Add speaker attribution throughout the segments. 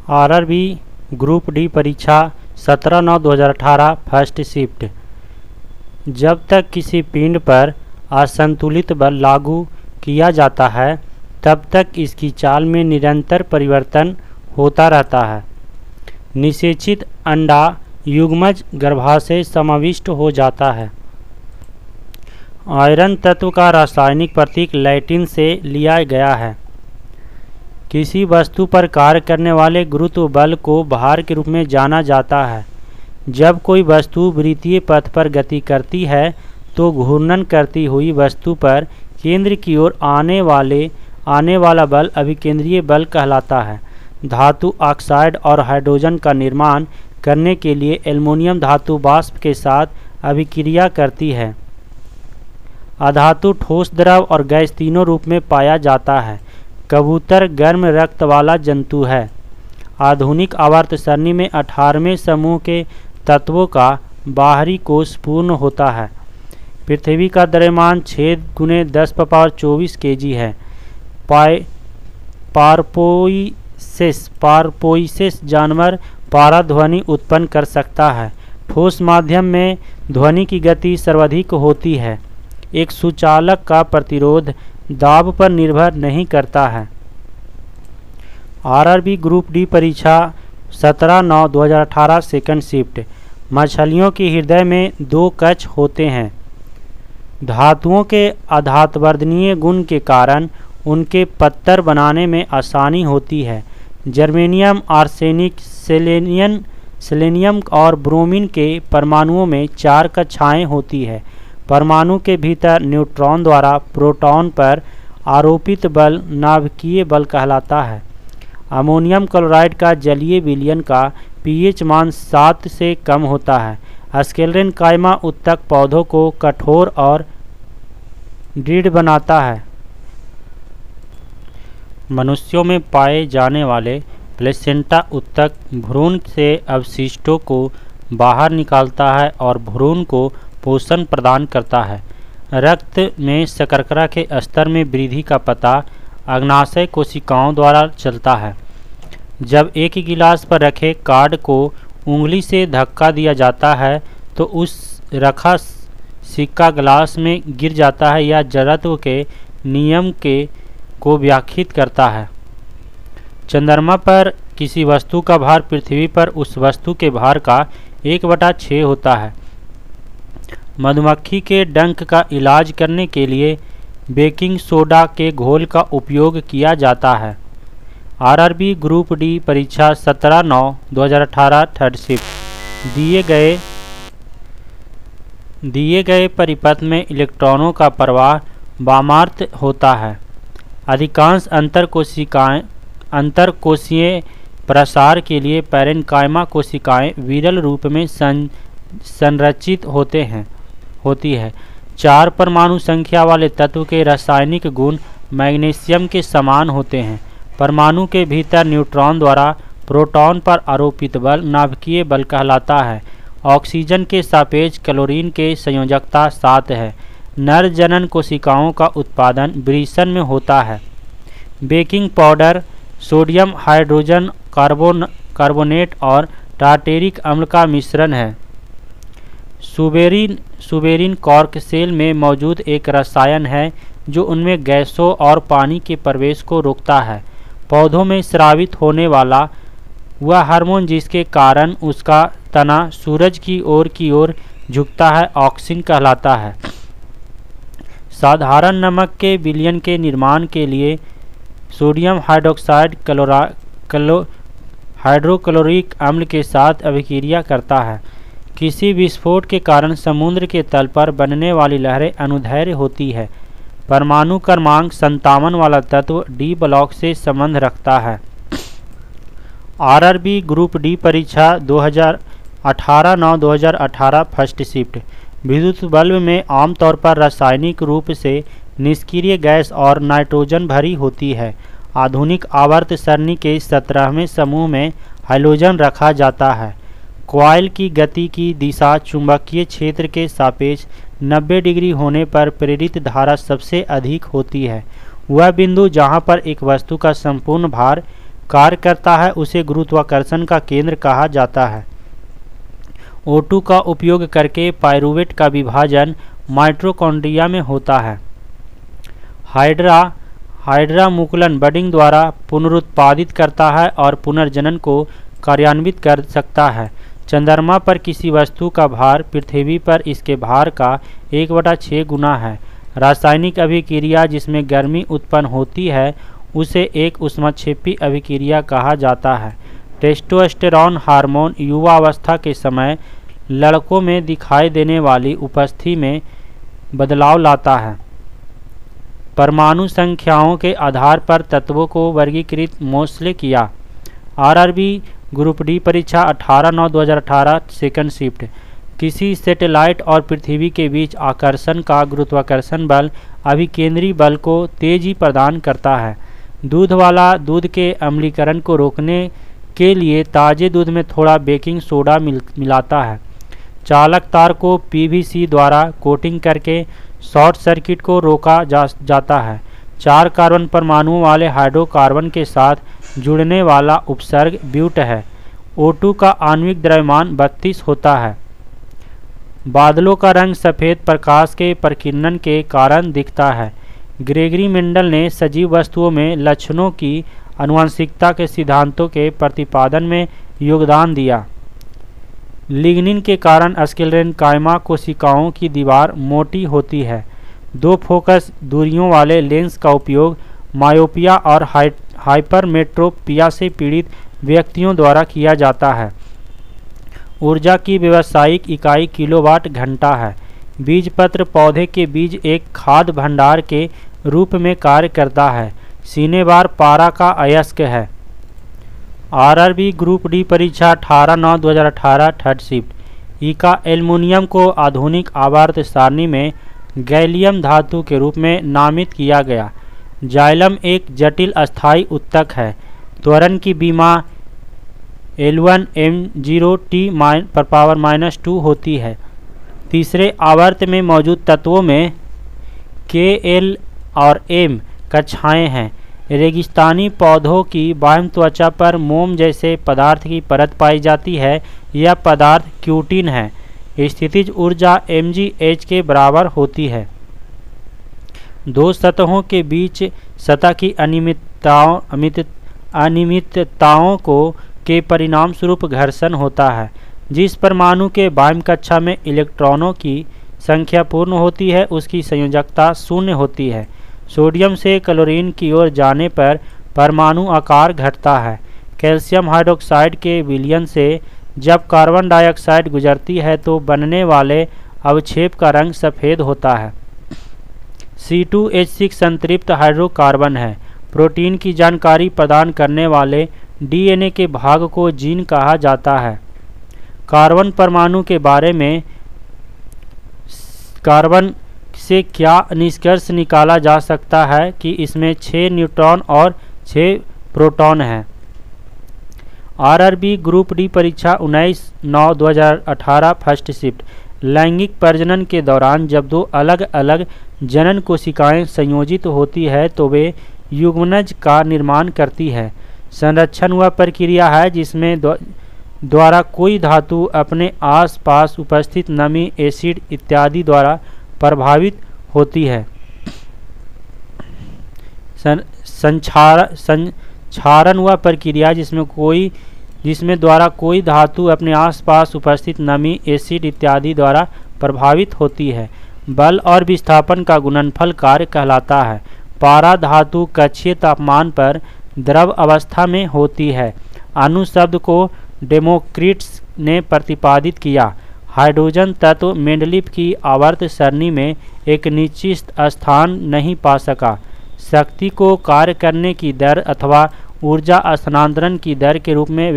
Speaker 1: RRB group D परीक्षा 17/9/2018 first shift. जब तक किसी पिंड पर असंतुलित बल लागू किया जाता है तब तक इसकी चाल में निरंतर परिवर्तन होता रहता है। निषेचित अंडा युग्मज गर्भाशय समाविष्ट हो जाता है। आयरन तत्व का रासायनिक प्रतीक लैटिन से लिया गया है। किसी वस्तु पर कार्य करने वाले गुरुत्व बल को भार के रूप में जाना जाता है। जब कोई वस्तु वृत्तीय पथ पर गति करती है तो घूर्णन करती हुई वस्तु पर केंद्र की ओर आने वाला बल अभिकेंद्रीय बल कहलाता है। धातु ऑक्साइड और हाइड्रोजन का निर्माण करने के लिए एल्युमिनियम धातु वाष्प के साथ अभिक्रिया करती है। अधातु ठोस, द्रव और गैस तीनों रूप में पाया जाता है। कबूतर गर्म रक्त वाला जंतु है। आधुनिक आवर्त सरणी में 18वें समूह के तत्वों का बाहरी कोश पूर्ण होता है। पृथ्वी का द्रव्यमान 6 × 10⁻24 kg है। पारपोइसेस जानवर पाराध्वनि उत्पन्न कर सकता है। ठोस माध्यम में ध्वनि की गति सर्वाधिक होती है। एक सुचालक का प्रतिरोध दाब पर निर्भर नहीं करता है। आरआरबी ग्रुप डी परीक्षा 17/9/2018 सेकंड शिफ्ट। मछलियों के हृदय में 2 कक्ष होते हैं। धातुओं के अधातवर्धनीय गुण के कारण उनके पत्तर बनाने में आसानी होती है। जर्मेनियम, आर्सेनिक, सेलेनियम और ब्रोमीन के परमाणुओं में 4 कक्षाएं होती है। परमाणु के भीतर न्यूट्रॉन द्वारा प्रोटॉन पर आरोपित बल नाभिकीय बल कहलाता है। अमोनियम क्लोराइड का जलीय विलयन का पीएच मान 7 से कम होता है। स्क्लेरेनकाइमा उत्तक पौधों को कठोर और दृढ़ बनाता है। मनुष्यों में पाए जाने वाले प्लेसेंटा उत्तक भ्रूण से अवशिष्टों को बाहर निकालता है और भ्रूण को पोषण प्रदान करता है। रक्त में शर्करा के स्तर में वृद्धि का पता अग्नाशय कोशिकाओं द्वारा चलता है। जब एक गिलास पर रखे कार्ड को उंगली से धक्का दिया जाता है तो उस रखा सिक्का गिलास में गिर जाता है या जड़त्व के नियम को व्याख्यायित करता है। चंद्रमा पर किसी वस्तु का भार पृथ्वी पर उस वस्तु के भार का 1/6 होता है। मधुमक्खी के डंक का इलाज करने के लिए बेकिंग सोडा के घोल का उपयोग किया जाता है। आरआरबी ग्रुप डी परीक्षा 17/9/2018 थर्ड शिफ्ट। दिए गए परिपथ में इलेक्ट्रॉनों का प्रवाह वामार्त होता है। अधिकांश अंतरकोशीय प्रसार के लिए पैरेन्काइमा कोशिकाएं विरल रूप में संरचित होती है। 4 परमाणु संख्या वाले तत्व के रासायनिक गुण मैग्नीशियम के समान होते हैं। परमाणु के भीतर न्यूट्रॉन द्वारा प्रोटॉन पर आरोपित बल नाभिकीय बल कहलाता है। ऑक्सीजन के सापेक्ष क्लोरीन के संयोजकता 7 है। नर जनन कोशिकाओं का उत्पादन वृषण में होता है। Baking powder sodium hydrogen carbonate और टार्टेरिक अम्ल का मिश्रण है। सुबेरिन कॉर्क सेल में मौजूद एक रसायन है जो उनमें गैसों और पानी के प्रवेश को रोकता है। पौधों में स्रावित होने वाला वह हार्मोन जिसके कारण उसका तना सूरज की ओर झुकता है ऑक्सिन कहलाता है। साधारण नमक के विलयन के निर्माण के लिए सोडियम हाइड्रोक्साइड हाइड्रोक्लोरिक अम्ल के साथ अभिक्रिया करता है। किसी विस्फोट के कारण समुद्र के तल पर बनने वाली लहरें अनुदैर्घ्य होती है। परमाणु क्रमांक 57 वाला तत्व डी ब्लॉक से संबंध रखता है। आरआरबी ग्रुप डी परीक्षा 18/9/2018 फर्स्ट शिफ्ट। विद्युत बल्ब में आमतौर पर रासायनिक रूप से निष्क्रिय गैस और नाइट्रोजन भरी होती है। आधुनिक आवर्त सरणी के 17वें समूह में हाइड्रोजन रखा जाता है। कॉइल की गति की दिशा चुंबकीय क्षेत्र के सापेक्ष 90 डिग्री होने पर प्रेरित धारा सबसे अधिक होती है। वह बिंदु जहां पर एक वस्तु का संपूर्ण भार कार्य करता है उसे गुरुत्वाकर्षण का केंद्र कहा जाता है। O2 का उपयोग करके पाइरूवेट का विभाजन माइटोकॉन्ड्रिया में होता है। हाइड्रा मुकुलन बडिंग द्वारा पुनरुत्पादित करता है और पुनर्जनन को कार्यान्वित कर सकता है। चंद्रमा पर किसी वस्तु का भार पृथ्वी पर इसके भार का 1/6 गुना है। रासायनिक अभिक्रिया जिसमें गर्मी उत्पन्न होती है उसे एक ऊष्मक्षेपी अभिक्रिया कहा जाता है। टेस्टोस्टेरॉन हार्मोन युवावस्था के समय लड़कों में दिखाई देने वाली उपस्थिति में बदलाव लाता है। परमाणु संख्याओं के आधार पर तत्वों को वर्गीकृत मोस्ले किया। आरआरबी ग्रुप डी परीक्षा 18/9/2018 सेकंड शिफ्ट। किसी सैटेलाइट और पृथ्वी के बीच आकर्षण का गुरुत्वाकर्षण बल अभिकेंद्री बल को तेजी प्रदान करता है। दूध वाला दूध के अम्लीकरण को रोकने के लिए ताजे दूध में थोड़ा बेकिंग सोडा मिलाता है। चालक तार को पीवीसी द्वारा कोटिंग करके शॉर्ट सर्किट को रोका जाता है। 4 कार्बन परमाणुओं वाले हाइड्रोकार्बन के साथ जुड़ने वाला उपसर्ग ब्यूट है। O2 का आणविक द्रव्यमान 32 होता है। बादलों का रंग सफ़ेद प्रकाश के प्रकीर्णन के कारण दिखता है। ग्रेगरी मेंडल ने सजीव वस्तुओं में लक्षणों की आनुवंशिकता के सिद्धांतों के प्रतिपादन में योगदान दिया। लिग्निन के कारण स्क्लेरेन्काइमा कोशिकाओं की दीवार मोटी होती है। 2 फोकस दूरियों वाले लेंस का उपयोग मायोपिया और हाइपरमेट्रोपिया से पीड़ित व्यक्तियों द्वारा किया जाता है। ऊर्जा की व्यावसायिक इकाई किलोवाट घंटा है। बीजपत्र पौधे के बीज एक खाद्य भंडार के रूप में कार्य करता है। सीनेबार पारा का अयस्क है। आरआरबी ग्रुप डी परीक्षा 18/9/2018 थर्ड शिफ्ट। इका एल्युमिनियम को आधुनिक आवर्त सारणी में गैलियम धातु के रूप में नामित किया गया। जाइलम एक जटिल अस्थायी उत्तक है। त्वरण की बीमा L1M0T⁻² होती है। तीसरे आवर्त में मौजूद तत्वों में K, L और M कक्षाएँ हैं। रेगिस्तानी पौधों की बाह्य त्वचा पर मोम जैसे पदार्थ की परत पाई जाती है। यह पदार्थ क्यूटिन है। स्थितिज ऊर्जा mgh के बराबर होती है। 2 सतहों के बीच सतह की अनियमितताओं के परिणाम स्वरूप घर्षण होता है। जिस परमाणु के बाह्य कक्षा में इलेक्ट्रॉनों की संख्या पूर्ण होती है उसकी संयोजकता 0 होती है। सोडियम से क्लोरीन की ओर जाने पर परमाणु आकार घटता है। कैल्शियम हाइड्रोक्साइड के विलयन से जब कार्बन डाइऑक्साइड गुजरती है तो बनने वाले अवक्षेप का रंग सफ़ेद होता है। C2H6 संतृप्त हाइड्रोकार्बन है। प्रोटीन की जानकारी प्रदान करने वाले DNA के भाग को जीन कहा जाता है। कार्बन परमाणु के बारे में कार्बन से क्या निष्कर्ष निकाला जा सकता है कि इसमें 6 न्यूट्रॉन और 6 प्रोटॉन हैं। आरआरबी ग्रुप डी परीक्षा 19/9/2018 फर्स्ट शिफ्ट। लैंगिक प्रजनन के दौरान जब 2 अलग अलग जनन कोशिकाएं संयोजित होती है तो वे युग्मनज का निर्माण करती है। संरक्षण वह प्रक्रिया है जिसमें द्वारा कोई धातु अपने आसपास उपस्थित नमी, एसिड इत्यादि द्वारा प्रभावित होती है। संक्षारण वह प्रक्रिया जिसमें द्वारा कोई धातु अपने आसपास उपस्थित नमी, एसिड इत्यादि द्वारा प्रभावित होती है। बल और विस्थापन का गुणनफल कार्य कहलाता है। पारा धातु कक्षीय तापमान पर द्रव अवस्था में होती है। अणु शब्द को डेमोक्रिटस ने प्रतिपादित किया। हाइड्रोजन तत्व मेंडलीफ की आवर्त सरणी में एक निश्चित स्थान नहीं पा सका। शक्ति को कार्य करने की दर अथवा ऊर्जा स्थानांतरण की दर के रूप में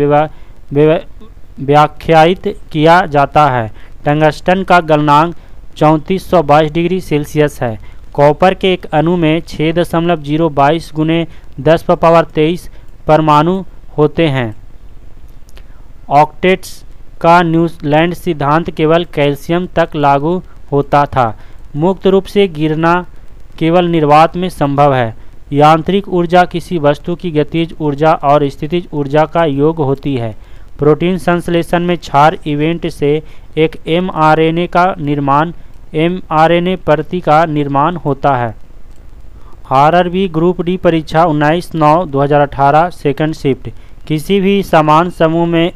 Speaker 1: व्याख्यायित किया जाता है। टंगस्टन का गलनांक 3422 डिग्री सेल्सियस है। कॉपर के एक अणु में 6.022 × 10⁻23 परमाणु होते हैं। ऑक्टेट्स का न्यूलैंड सिद्धांत केवल कैल्शियम तक लागू होता था। मुक्त रूप से गिरना केवल निर्वात में संभव है। यांत्रिक ऊर्जा किसी वस्तु की गतिज ऊर्जा और स्थितिज ऊर्जा का योग होती है। प्रोटीन संश्लेषण में क्षार इवेंट से एक mRNA प्रति का निर्माण होता है। आरआरबी ग्रुप डी परीक्षा 19/9/2018 सेकंड शिफ्ट। किसी भी समान समूह में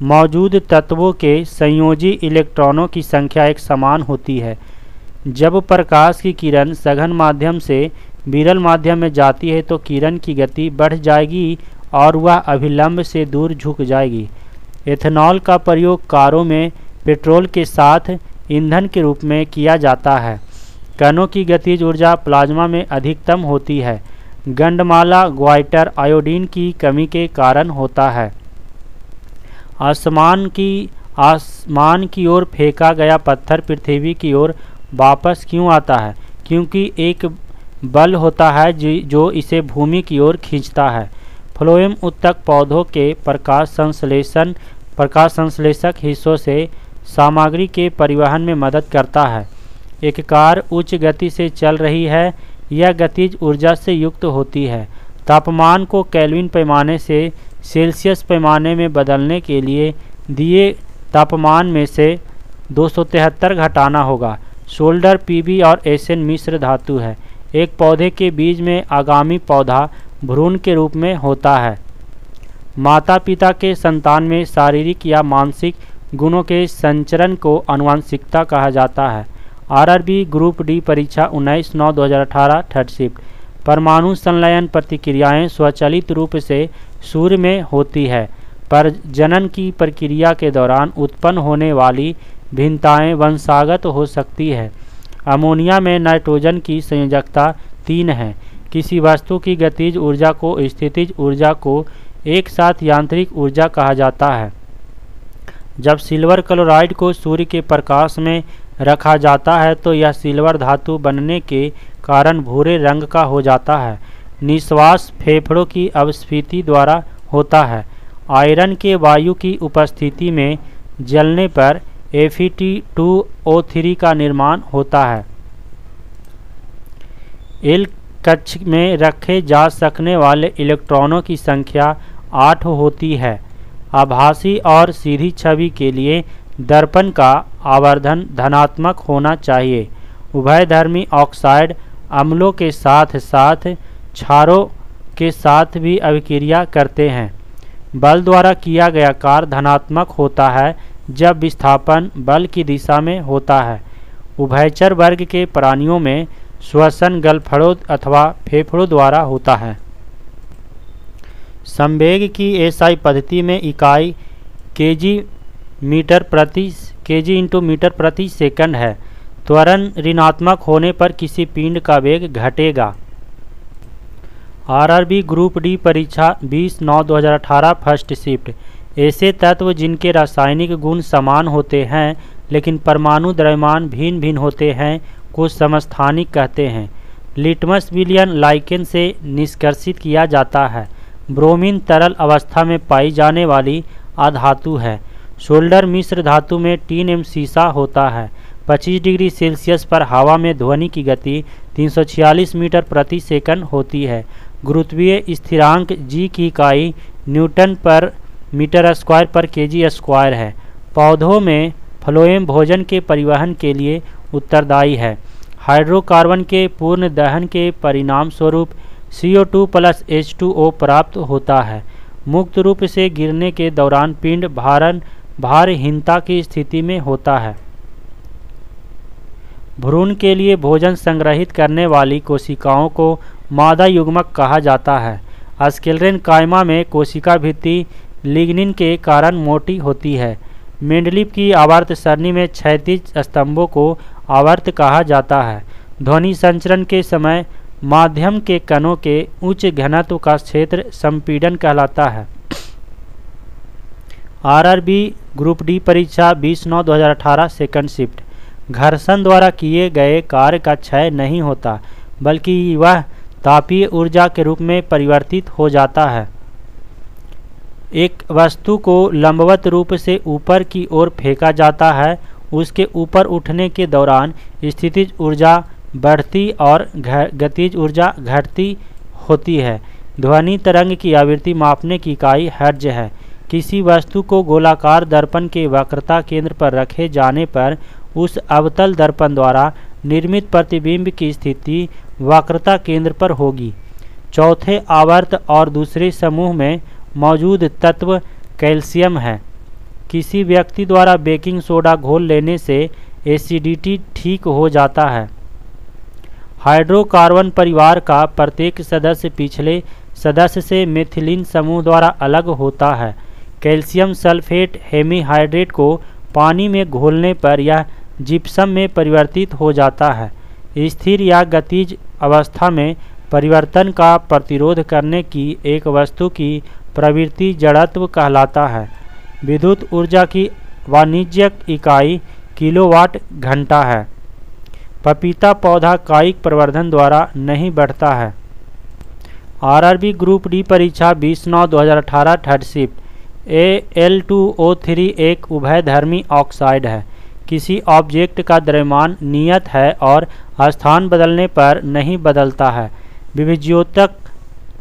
Speaker 1: मौजूद तत्वों के संयोजी इलेक्ट्रॉनों की संख्या एक समान होती है। जब प्रकाश की किरण सघन माध्यम से विरल माध्यम में जाती है तो किरण की गति बढ़ जाएगी और वह अभिलंब से दूर झुक जाएगी। एथेनॉल का प्रयोग कारों में पेट्रोल के साथ ईंधन के रूप में किया जाता है। कणों की गतिज ऊर्जा प्लाज्मा में अधिकतम होती है। गंडमाला ग्वाइटर आयोडीन की कमी के कारण होता है। आसमान की ओर फेंका गया पत्थर पृथ्वी की ओर वापस क्यों आता है? क्योंकि एक बल होता है जो इसे भूमि की ओर खींचता है। फ्लोएम उत्तक पौधों के प्रकाश संश्लेषक हिस्सों से सामग्री के परिवहन में मदद करता है। एक कार उच्च गति से चल रही है, यह गतिज ऊर्जा से युक्त होती है। तापमान को केल्विन पैमाने से सेल्सियस पैमाने में बदलने के लिए दिए तापमान में से 273 घटाना होगा। सोल्डर पीबी और एसएन मिश्र धातु है। एक पौधे के बीज में आगामी पौधा भ्रूण के रूप में होता है। माता पिता के संतान में शारीरिक या मानसिक गुणों के संचरण को आनुवंशिकता कहा जाता है। आरआरबी ग्रुप डी परीक्षा 19/9/2018 थर्ड शिफ्ट। परमाणु संलयन प्रतिक्रियाएं स्वचालित रूप से सूर्य में होती है। प्रजनन की प्रक्रिया के दौरान उत्पन्न होने वाली भिन्नताएं वंशागत हो सकती है। अमोनिया में नाइट्रोजन की संयोजकता 3 है। किसी वस्तु की गतिज ऊर्जा को स्थितिज ऊर्जा को एक साथ यांत्रिक ऊर्जा कहा जाता है। जब सिल्वर क्लोराइड को सूर्य के प्रकाश में रखा जाता है तो यह सिल्वर धातु बनने के कारण भूरे रंग का हो जाता है। निश्वास फेफड़ों की अपस्फीति द्वारा होता है। आयरन के वायु की उपस्थिति में जलने पर Fe2O3 का निर्माण होता है। एल कक्ष में रखे जा सकने वाले इलेक्ट्रॉनों की संख्या 8 होती है। आभासी और सीधी छवि के लिए दर्पण का आवर्धन धनात्मक होना चाहिए। उभयधर्मी ऑक्साइड अम्लों के साथ साथ क्षारों के साथ भी अभिक्रिया करते हैं। बल द्वारा किया गया कार्य धनात्मक होता है जब विस्थापन बल की दिशा में होता है। उभयचर वर्ग के प्राणियों में श्वसन गलफड़ों अथवा फेफड़ों द्वारा होता है। संवेग की एसआई पद्धति में इकाई केजी इंटू मीटर प्रति सेकंड है। त्वरण ऋणात्मक होने पर किसी पिंड का वेग घटेगा। आरआरबी ग्रुप डी परीक्षा 20/9/2018 फर्स्ट शिफ्ट। ऐसे तत्व जिनके रासायनिक गुण समान होते हैं लेकिन परमाणु द्रव्यमान भिन्न भिन्न होते हैं को समस्थानिक कहते हैं। लिटमस विलयन लाइकेन से निष्कर्षित किया जाता है। ब्रोमीन तरल अवस्था में पाई जाने वाली अधातु है। सोल्डर मिश्र धातु में टिन सीसा होता है। 25 डिग्री सेल्सियस पर हवा में ध्वनि की गति 346 मीटर प्रति सेकंड होती है। गुरुत्वीय स्थिरांक जी की इकाई न्यूटन पर मीटर स्क्वायर पर केजी स्क्वायर है। पौधों में फ्लोएम भोजन के परिवहन के लिए उत्तरदायी है। हाइड्रोकार्बन के पूर्ण दहन के परिणाम स्वरूप CO2 + H2O प्राप्त होता है। मुक्त रूप से गिरने के दौरान पिंड भारहीनता की स्थिति में होता है। भ्रूण के लिए भोजन संग्रहित करने वाली कोशिकाओं को मादा युग्मक कहा जाता है। स्क्लेरन कायमा में कोशिका भित्ति लिग्निन के कारण मोटी होती है। मेंडलीव की आवर्त सरणी में क्षैतिज स्तंभों को आवर्त कहा जाता है। ध्वनि संचरण के समय माध्यम के कणों के उच्च घनत्व का क्षेत्र संपीड़न कहलाता है। आरआरबी ग्रुप डी परीक्षा 20/9/2018 सेकंड शिफ्ट। घर्षण द्वारा किए गए कार्य का क्षय नहीं होता बल्कि वह तापीय ऊर्जा के रूप में परिवर्तित हो जाता है। एक वस्तु को लंबवत रूप से ऊपर की ओर फेंका जाता है। उसके ऊपर उठने के दौरान स्थितिज ऊर्जा बढ़ती और गतिज ऊर्जा घटती होती है। ध्वनि तरंग की आवृत्ति मापने की इकाई हर्ट्ज है। किसी वस्तु को गोलाकार दर्पण के वक्रता केंद्र पर रखे जाने पर उस अवतल दर्पण द्वारा निर्मित प्रतिबिंब की स्थिति वक्रता केंद्र पर होगी। चौथे आवर्त और दूसरे समूह में मौजूद तत्व कैल्शियम है। किसी व्यक्ति द्वारा बेकिंग सोडा घोल लेने से एसिडिटी ठीक हो जाता है। हाइड्रोकार्बन परिवार का प्रत्येक सदस्य पिछले सदस्य से मेथिलीन समूह द्वारा अलग होता है। कैल्शियम सल्फेट हेमीहाइड्रेट को पानी में घोलने पर यह जिप्सम में परिवर्तित हो जाता है। स्थिर या गतिज अवस्था में परिवर्तन का प्रतिरोध करने की एक वस्तु की प्रवृत्ति जड़त्व कहलाता है। विद्युत ऊर्जा की वाणिज्यिक इकाई किलोवाट घंटा है। पपीता पौधा कायिक प्रवर्धन द्वारा नहीं बढ़ता है। आरआरबी ग्रुप डी परीक्षा 20/9/2018 थर्ड शिफ्ट। Al2O3 एक उभयधर्मी ऑक्साइड है। किसी ऑब्जेक्ट का द्रव्यमान नियत है और स्थान बदलने पर नहीं बदलता है। विभिज्योतक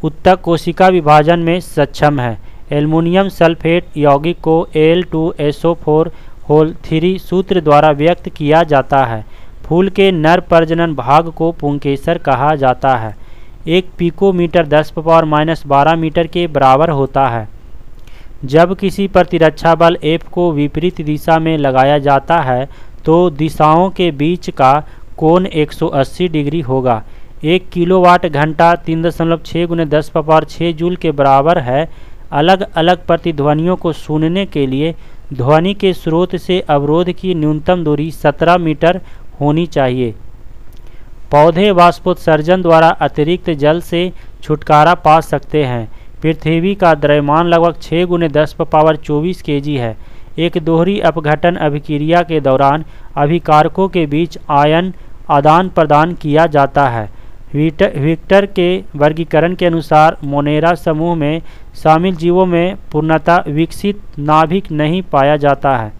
Speaker 1: उत्तक कोशिका विभाजन में सक्षम है। एल्युमिनियम सल्फेट यौगिक को Al2SO4 सूत्र द्वारा व्यक्त किया जाता है। फूल के नर प्रजनन भाग को पुंकेसर कहा जाता है। एक पिकोमीटर 10⁻⁻12 मीटर के बराबर होता है। जब किसी प्रतिरक्षा बल F को विपरीत दिशा में लगाया जाता है तो दिशाओं के बीच का कोण 180 डिग्री होगा। 1 किलोवाट घंटा 3.6 × 10⁻6 जूल के बराबर है। अलग अलग प्रतिध्वनियों को सुनने के लिए ध्वनि के स्रोत से अवरोध की न्यूनतम दूरी 17 मीटर होनी चाहिए। पौधे वाष्पोत्सर्जन द्वारा अतिरिक्त जल से छुटकारा पा सकते हैं। पृथ्वी का द्रव्यमान लगभग 6 × 10⁻24 kg है। एक दोहरी अपघटन अभिक्रिया के दौरान अभिकारकों के बीच आयन आदान प्रदान किया जाता है। विक्टर के वर्गीकरण के अनुसार मोनेरा समूह में शामिल जीवों में पूर्णतः विकसित नाभिक नहीं पाया जाता है।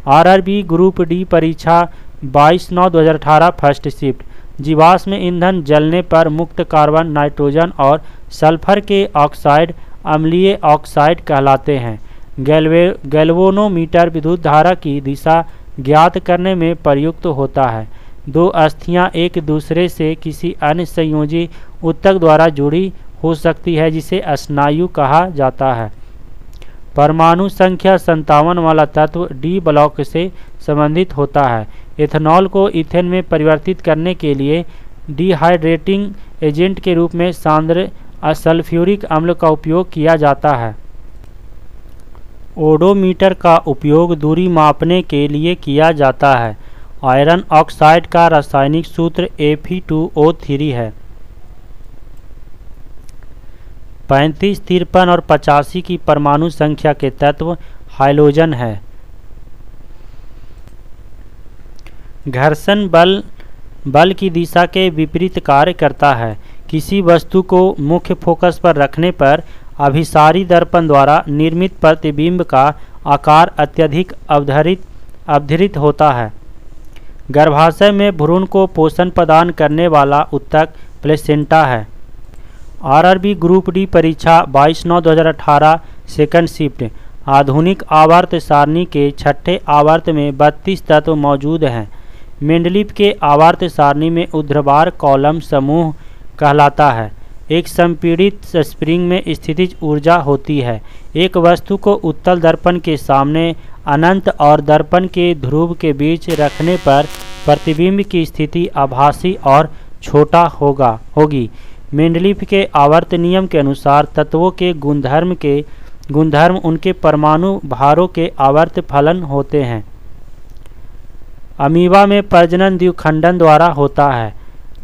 Speaker 1: आरआरबी ग्रुप डी परीक्षा 22/9/2018 फर्स्ट शिफ्ट। जीवाश्म ईंधन जलने पर मुक्त कार्बन, नाइट्रोजन और सल्फर के ऑक्साइड अम्लीय ऑक्साइड कहलाते हैं। गैल्वेनोमीटर विद्युत धारा की दिशा ज्ञात करने में प्रयुक्त होता है। दो अस्थियां एक दूसरे से किसी अन्य संयोजी ऊतक द्वारा जुड़ी हो सकती है जिसे स्नायु कहा जाता है। परमाणु संख्या 57 वाला तत्व डी ब्लॉक से संबंधित होता है। एथेनॉल को इथेन में परिवर्तित करने के लिए डिहाइड्रेटिंग एजेंट के रूप में सांद्र सल्फ्यूरिक अम्ल का उपयोग किया जाता है। ओडोमीटर का उपयोग दूरी मापने के लिए किया जाता है। आयरन ऑक्साइड का रासायनिक सूत्र Fe2O3 है। 35, 53 और 85 की परमाणु संख्या के तत्व हाइड्रोजन है। घर्षण बल की दिशा के विपरीत कार्य करता है। किसी वस्तु को मुख्य फोकस पर रखने पर अभिसारी दर्पण द्वारा निर्मित प्रतिबिंब का आकार अत्यधिक अवधारित होता है। गर्भाशय में भ्रूण को पोषण प्रदान करने वाला ऊतक प्लेसेंटा है। आरआरबी ग्रुप डी परीक्षा 22/9/2018 सेकंड शिफ्ट। आधुनिक आवर्त सारणी के छठे आवर्त में 32 तत्व मौजूद हैं। मेंडलीफ के आवर्त सारणी में ऊर्ध्वाधर कॉलम समूह कहलाता है। एक संपीड़ित स्प्रिंग में स्थितिज ऊर्जा होती है। एक वस्तु को उत्तल दर्पण के सामने अनंत और दर्पण के ध्रुव के बीच रखने पर प्रतिबिंब की स्थिति आभासी और छोटा होगी। मेंडलीफ के आवर्त नियम के अनुसार तत्वों के गुणधर्म उनके परमाणु भारों के आवर्त फलन होते हैं। अमीबा में प्रजनन द्विखंडन द्वारा होता है।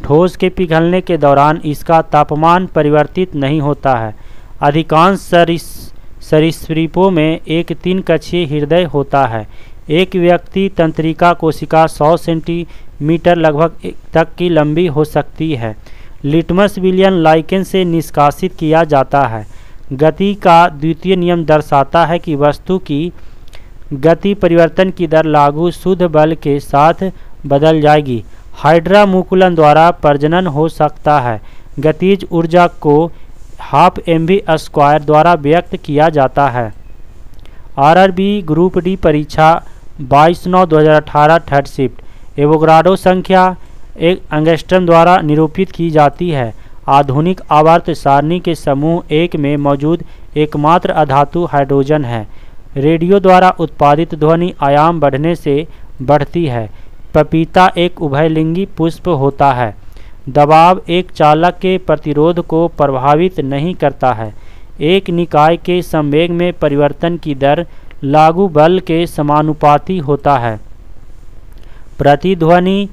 Speaker 1: ठोस के पिघलने के दौरान इसका तापमान परिवर्तित नहीं होता है। अधिकांश सरीसृपों में एक 3 कक्षीय हृदय होता है। एक व्यक्ति तंत्रिका कोशिका 100 सेंटीमीटर लगभग तक की लंबी हो सकती है। लिटमस विलयन लाइकेन से निष्कासित किया जाता है। गति का द्वितीय नियम दर्शाता है कि वस्तु की गति परिवर्तन की दर लागू शुद्ध बल के साथ बदल जाएगी। हाइड्रामुकुलन द्वारा प्रजनन हो सकता है। गतिज ऊर्जा को 12 mv² द्वारा व्यक्त किया जाता है। आरआरबी ग्रुप डी परीक्षा 22/9/2018 थर्ड शिफ्ट। एवोगाड्रो संख्या 1 एंगस्ट्रॉम द्वारा निरूपित की जाती है। आधुनिक आवर्त सारणी के समूह 1 में मौजूद एकमात्र अधातु हाइड्रोजन है। रेडियो द्वारा उत्पादित ध्वनि आयाम बढ़ने से बढ़ती है। पपीता एक उभयलिंगी पुष्प होता है। दबाव एक चालक के प्रतिरोध को प्रभावित नहीं करता है। एक निकाय के संवेग में परिवर्तन की दर लागू बल के समानुपाती होता है। प्रतिध्वनि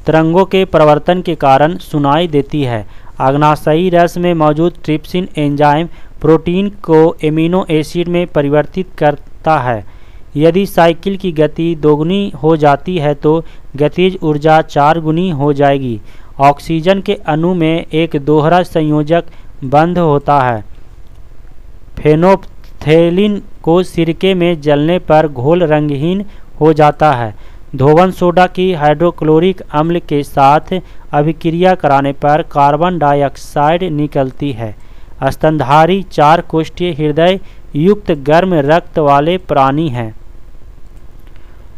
Speaker 1: तरंगों के प्रवर्तन के कारण सुनाई देती है। अग्नाशयी रस में मौजूद ट्रिप्सिन एंजाइम प्रोटीन को एमिनो एसिड में परिवर्तित करता है। यदि साइकिल की गति दोगुनी हो जाती है तो गतिज ऊर्जा 4 गुनी हो जाएगी। ऑक्सीजन के अणु में एक दोहरा संयोजक बंध होता है। फेनोप्थेलिन को सिरके में जलने पर घोल रंगहीन हो जाता है। धोवन सोडा की हाइड्रोक्लोरिक अम्ल के साथ अभिक्रिया कराने पर कार्बन डाइऑक्साइड निकलती है। स्तनधारी 4 कोष्ठीय हृदय युक्त गर्म रक्त वाले प्राणी हैं।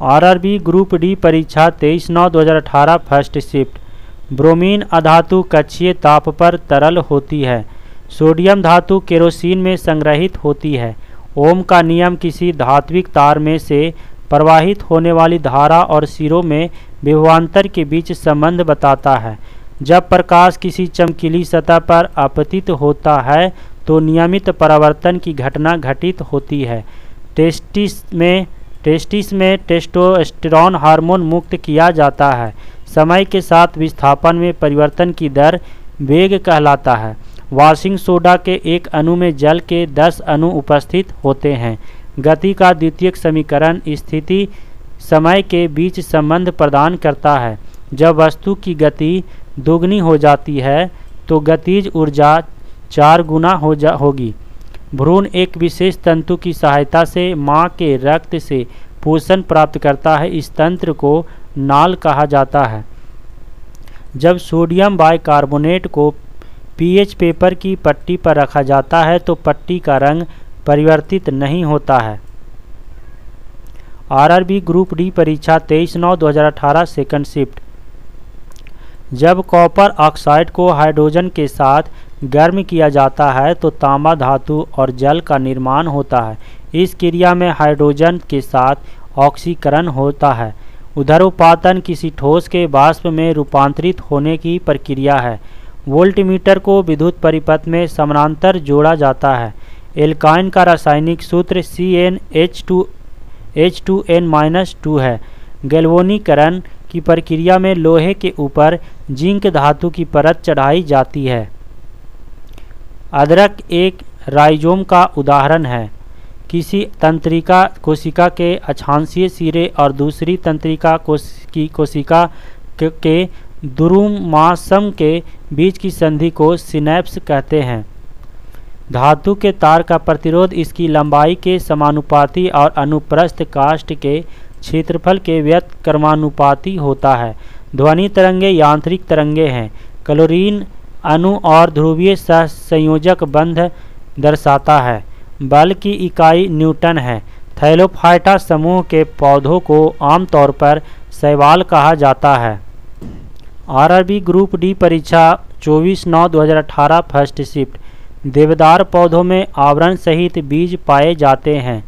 Speaker 1: आरआरबी ग्रुप डी परीक्षा 23/9/2018 फर्स्ट शिफ्ट। ब्रोमीन अधातु कक्षीय ताप पर तरल होती है। सोडियम धातु केरोसिन में संग्रहित होती है। ओम का नियम किसी धात्विक तार में से प्रवाहित होने वाली धारा और सिरों में विभवांतर के बीच संबंध बताता है। जब प्रकाश किसी चमकीली सतह पर आपतित होता है तो नियमित परावर्तन की घटना घटित होती है। टेस्टिस में टेस्टोस्टेरोन हार्मोन मुक्त किया जाता है। समय के साथ विस्थापन में परिवर्तन की दर वेग कहलाता है। वॉशिंग सोडा के एक अणु में जल के 10 अणु उपस्थित होते हैं। गति का द्वितीयक समीकरण स्थिति समय के बीच संबंध प्रदान करता है। जब वस्तु की गति दोगुनी हो जाती है तो गतिज ऊर्जा 4 गुना होगी। भ्रूण एक विशेष तंतु की सहायता से मां के रक्त से पोषण प्राप्त करता है। इस तंत्र को नाल कहा जाता है। जब सोडियम बाइकार्बोनेट को पीएच पेपर की पट्टी पर रखा जाता है तो पट्टी का रंग परिवर्तित नहीं होता है। आरआरबी ग्रुप डी परीक्षा 23/9/2018 सेकंड शिफ्ट। जब कॉपर ऑक्साइड को हाइड्रोजन के साथ गर्म किया जाता है तो तांबा धातु और जल का निर्माण होता है। इस क्रिया में हाइड्रोजन के साथ ऑक्सीकरण होता है। उदरोपातन किसी ठोस के वाष्प में रूपांतरित होने की प्रक्रिया है। वोल्टमीटर को विद्युत परिपथ में समानांतर जोड़ा जाता है। एल्काइन का रासायनिक सूत्र CnH2n-2 है। गैल्वेनीकरण की प्रक्रिया में लोहे के ऊपर जिंक धातु की परत चढ़ाई जाती है। अदरक एक राइजोम का उदाहरण है। किसी तंत्रिका कोशिका के अक्षांशीय सिरे और दूसरी तंत्रिका कोशिका के दुरुमासम के बीच की संधि को सिनैप्स कहते हैं। धातु के तार का प्रतिरोध इसकी लंबाई के समानुपाती और अनुप्रस्थ काष्ठ के क्षेत्रफल के व्युत्क्रमानुपाती होता है। ध्वनि तरंगे यांत्रिक तरंगे हैं। क्लोरीन अणु और ध्रुवीय सहसंयोजक बंध दर्शाता है। बल की इकाई न्यूटन है। थैलोफाइटा समूह के पौधों को आमतौर पर शैवाल कहा जाता है। आरआरबी ग्रुप डी परीक्षा 24/9/2018 फर्स्ट शिफ्ट। देवदार पौधों में आवरण सहित बीज पाए जाते हैं।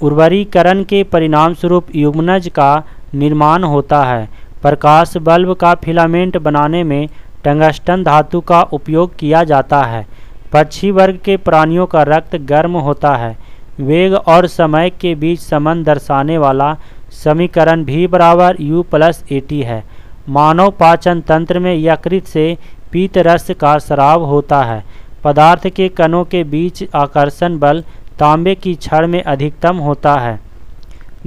Speaker 1: उर्वरीकरण के परिणाम स्वरूप युग्मनज का निर्माण होता है। प्रकाश बल्ब का फिलामेंट बनाने में टंगस्टन धातु का उपयोग किया जाता है। पक्षी वर्ग के प्राणियों का रक्त गर्म होता है। वेग और समय के बीच संबंध दर्शाने वाला समीकरण V = U+AT है। मानव पाचन तंत्र में यकृत से पीत रस का स्राव होता है। पदार्थ के कणों के बीच आकर्षण बल तांबे की छड़ में अधिकतम होता है।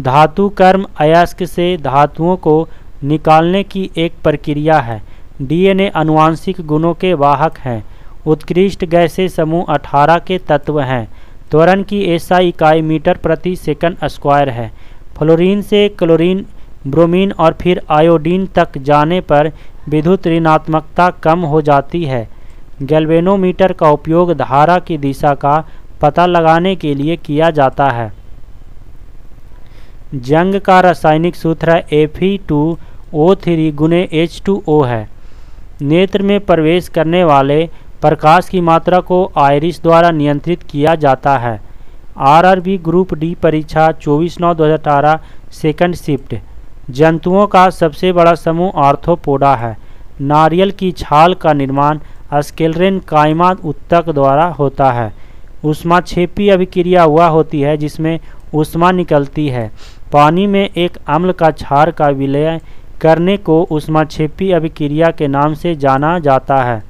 Speaker 1: धातु कर्म अयस्क से धातुओं को निकालने की एक प्रक्रिया है। डीएनए आनुवांशिक गुणों के वाहक हैं। उत्कृष्ट गैसें समूह 18 के तत्व हैं। त्वरण की ऐसा इकाई मीटर प्रति सेकंड स्क्वायर है। फ्लोरीन से क्लोरीन ब्रोमीन और फिर आयोडीन तक जाने पर विद्युत ऋणात्मकता कम हो जाती है। गैल्वेनोमीटर का उपयोग धारा की दिशा का पता लगाने के लिए किया जाता है। जंग का रासायनिक सूत्र Fe2O3 गुने H2O है। नेत्र में प्रवेश करने वाले प्रकाश की मात्रा को आयरिस द्वारा नियंत्रित किया जाता है। आरआरबी ग्रुप डी परीक्षा 24/9/2018 सेकंड शिफ्ट। जंतुओं का सबसे बड़ा समूह आर्थ्रोपोडा है। नारियल की छाल का निर्माण स्क्लेरेन काइमा उत्तक द्वारा होता है। ऊष्माक्षेपी अभिक्रिया हुआ होती है जिसमें ऊष्मा निकलती है। पानी में एक अम्ल का क्षार का विलय करने को ऊष्माक्षेपी अभिक्रिया के नाम से जाना जाता है।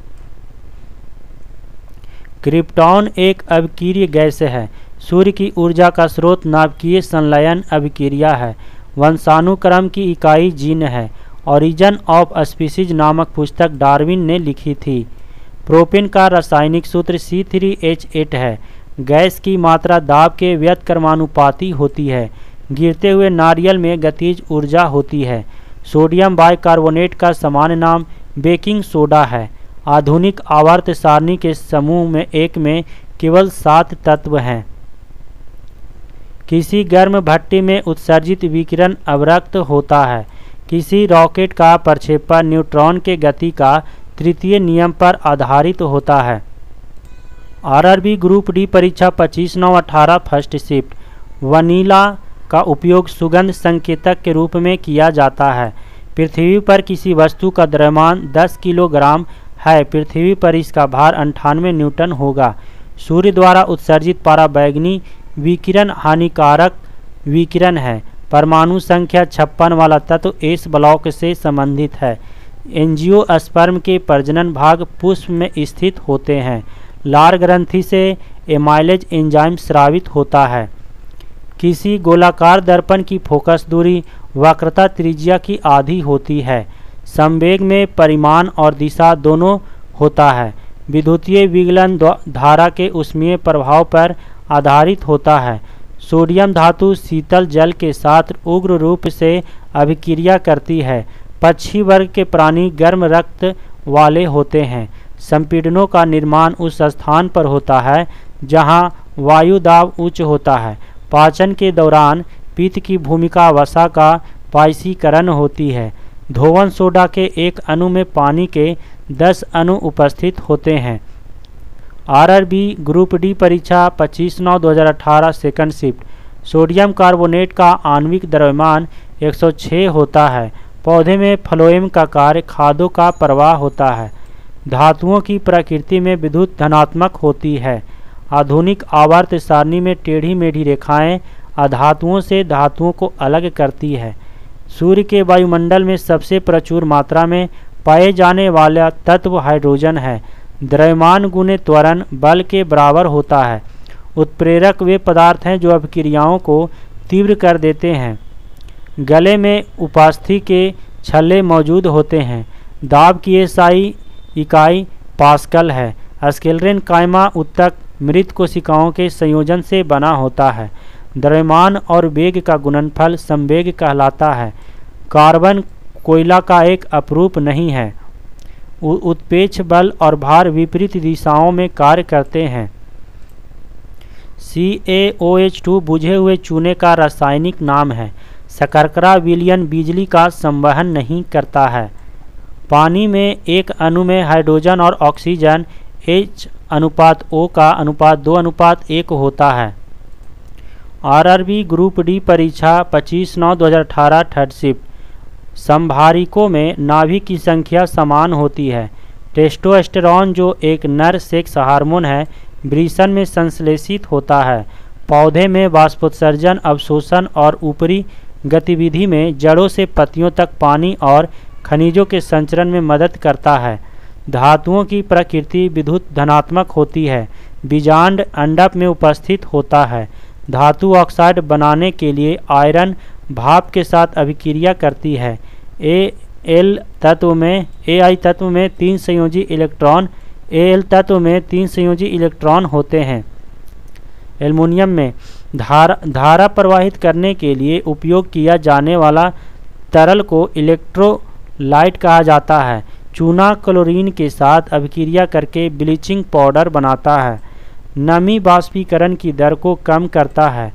Speaker 1: क्रिप्टॉन एक अभिक्रिय गैस है। सूर्य की ऊर्जा का स्रोत नाभिकीय संलयन अभिक्रिया है। वंशानुक्रम की इकाई जीन है। ओरिजिन ऑफ स्पीसीज नामक पुस्तक डार्विन ने लिखी थी। प्रोपेन का रासायनिक सूत्र C3H8 है। गैस की मात्रा दाब के व्युत्क्रमानुपाती होती है। गिरते हुए नारियल में गतिज ऊर्जा होती है। सोडियम बाइकार्बोनेट का सामान्य नाम बेकिंग सोडा है। आधुनिक आवर्त सारणी के समूह में एक में केवल 7 तत्व हैं। किसी गर्म भट्टी में उत्सर्जित विकिरण अवरक्त होता है। किसी रॉकेट का प्रक्षेपण न्यूट्रॉन के गति का तृतीय नियम पर आधारित होता है। आरआरबी ग्रुप डी परीक्षा 25/9/18 फर्स्ट शिफ्ट। वनीला का उपयोग सुगंध संकेतक के रूप में किया जाता है। पृथ्वी पर किसी वस्तु का द्रव्यमान 10 किलोग्राम है। पृथ्वी पर इसका भार 98 न्यूटन होगा। सूर्य द्वारा उत्सर्जित पराबैंगनी विकिरण हानिकारक विकिरण है। परमाणु संख्या 56 वाला तत्व एस ब्लॉक से संबंधित है। एंजियोस्पर्म के प्रजनन भाग पुष्प में स्थित होते हैं। लार ग्रंथि से एमाइलेज एंजाइम स्रावित होता है। किसी गोलाकार दर्पण की फोकस दूरी वक्रता त्रिज्या की आधी होती है। संवेग में परिमाण और दिशा दोनों होता है। विद्युतीय विगलन धारा के ऊष्मीय प्रभाव पर आधारित होता है। सोडियम धातु शीतल जल के साथ उग्र रूप से अभिक्रिया करती है। पक्षी वर्ग के प्राणी गर्म रक्त वाले होते हैं। संपीड़नों का निर्माण उस स्थान पर होता है जहां वायु दाब उच्च होता है। पाचन के दौरान पित्त की भूमिका वसा का पायसीकरण होती है। धोवन सोडा के एक अणु में पानी के 10 अणु उपस्थित होते हैं। आरआरबी ग्रुप डी परीक्षा 25/9/2018 सेकंड शिफ्ट। सोडियम कार्बोनेट का आणविक द्रव्यमान 106 होता है। पौधे में फ्लोएम का कार्य खादों का प्रवाह होता है। धातुओं की प्रकृति में विद्युत धनात्मक होती है। आधुनिक आवर्त सारणी में टेढ़ी मेढ़ी रेखाएं अधातुओं से धातुओं को अलग करती है। सूर्य के वायुमंडल में सबसे प्रचुर मात्रा में पाए जाने वाला तत्व हाइड्रोजन है। द्रव्यमान गुने त्वरण बल के बराबर होता है। उत्प्रेरक वे पदार्थ हैं जो अभिक्रियाओं को तीव्र कर देते हैं। गले में उपास्थि के छल्ले मौजूद होते हैं। दाब की एसआई इकाई पास्कल है। स्क्लेरेन काइमा उत्तक मृत कोशिकाओं के संयोजन से बना होता है। द्रव्यमान और वेग का गुणनफल संवेग कहलाता है। कार्बन कोयला का एक अपरूप नहीं है। उत्प्रेक्ष बल और भार विपरीत दिशाओं में कार्य करते हैं। CaOH2 बुझे हुए चूने का रासायनिक नाम है। शकर्करा विलयन बिजली का संवहन नहीं करता है। पानी में एक अणु में हाइड्रोजन और ऑक्सीजन H:O का अनुपात 2:1 होता है। आरआरबी ग्रुप डी परीक्षा 25/9/2018 थर्ड शिफ्ट। संभारिकों में नाभिक की संख्या समान होती है। टेस्टोस्टेरोन जो एक नर सेक्स हार्मोन है वृषण में संश्लेषित होता है। पौधे में वाष्पोत्सर्जन अवशोषण और ऊपरी गतिविधि में जड़ों से पत्तियों तक पानी और खनिजों के संचरण में मदद करता है। धातुओं की प्रकृति विद्युत धनात्मक होती है। बीजांड अंडक में उपस्थित होता है। धातु ऑक्साइड बनाने के लिए आयरन भाप के साथ अभिक्रिया करती है। Al तत्व में 3 संयोजी इलेक्ट्रॉन Al तत्व में 3 संयोजी इलेक्ट्रॉन होते हैं। एल्युमिनियम में धारा प्रवाहित करने के लिए उपयोग किया जाने वाला तरल को इलेक्ट्रोलाइट कहा जाता है। चूना क्लोरीन के साथ अभिक्रिया करके ब्लीचिंग पाउडर बनाता है। नमी बाष्पीकरण की दर को कम करता है।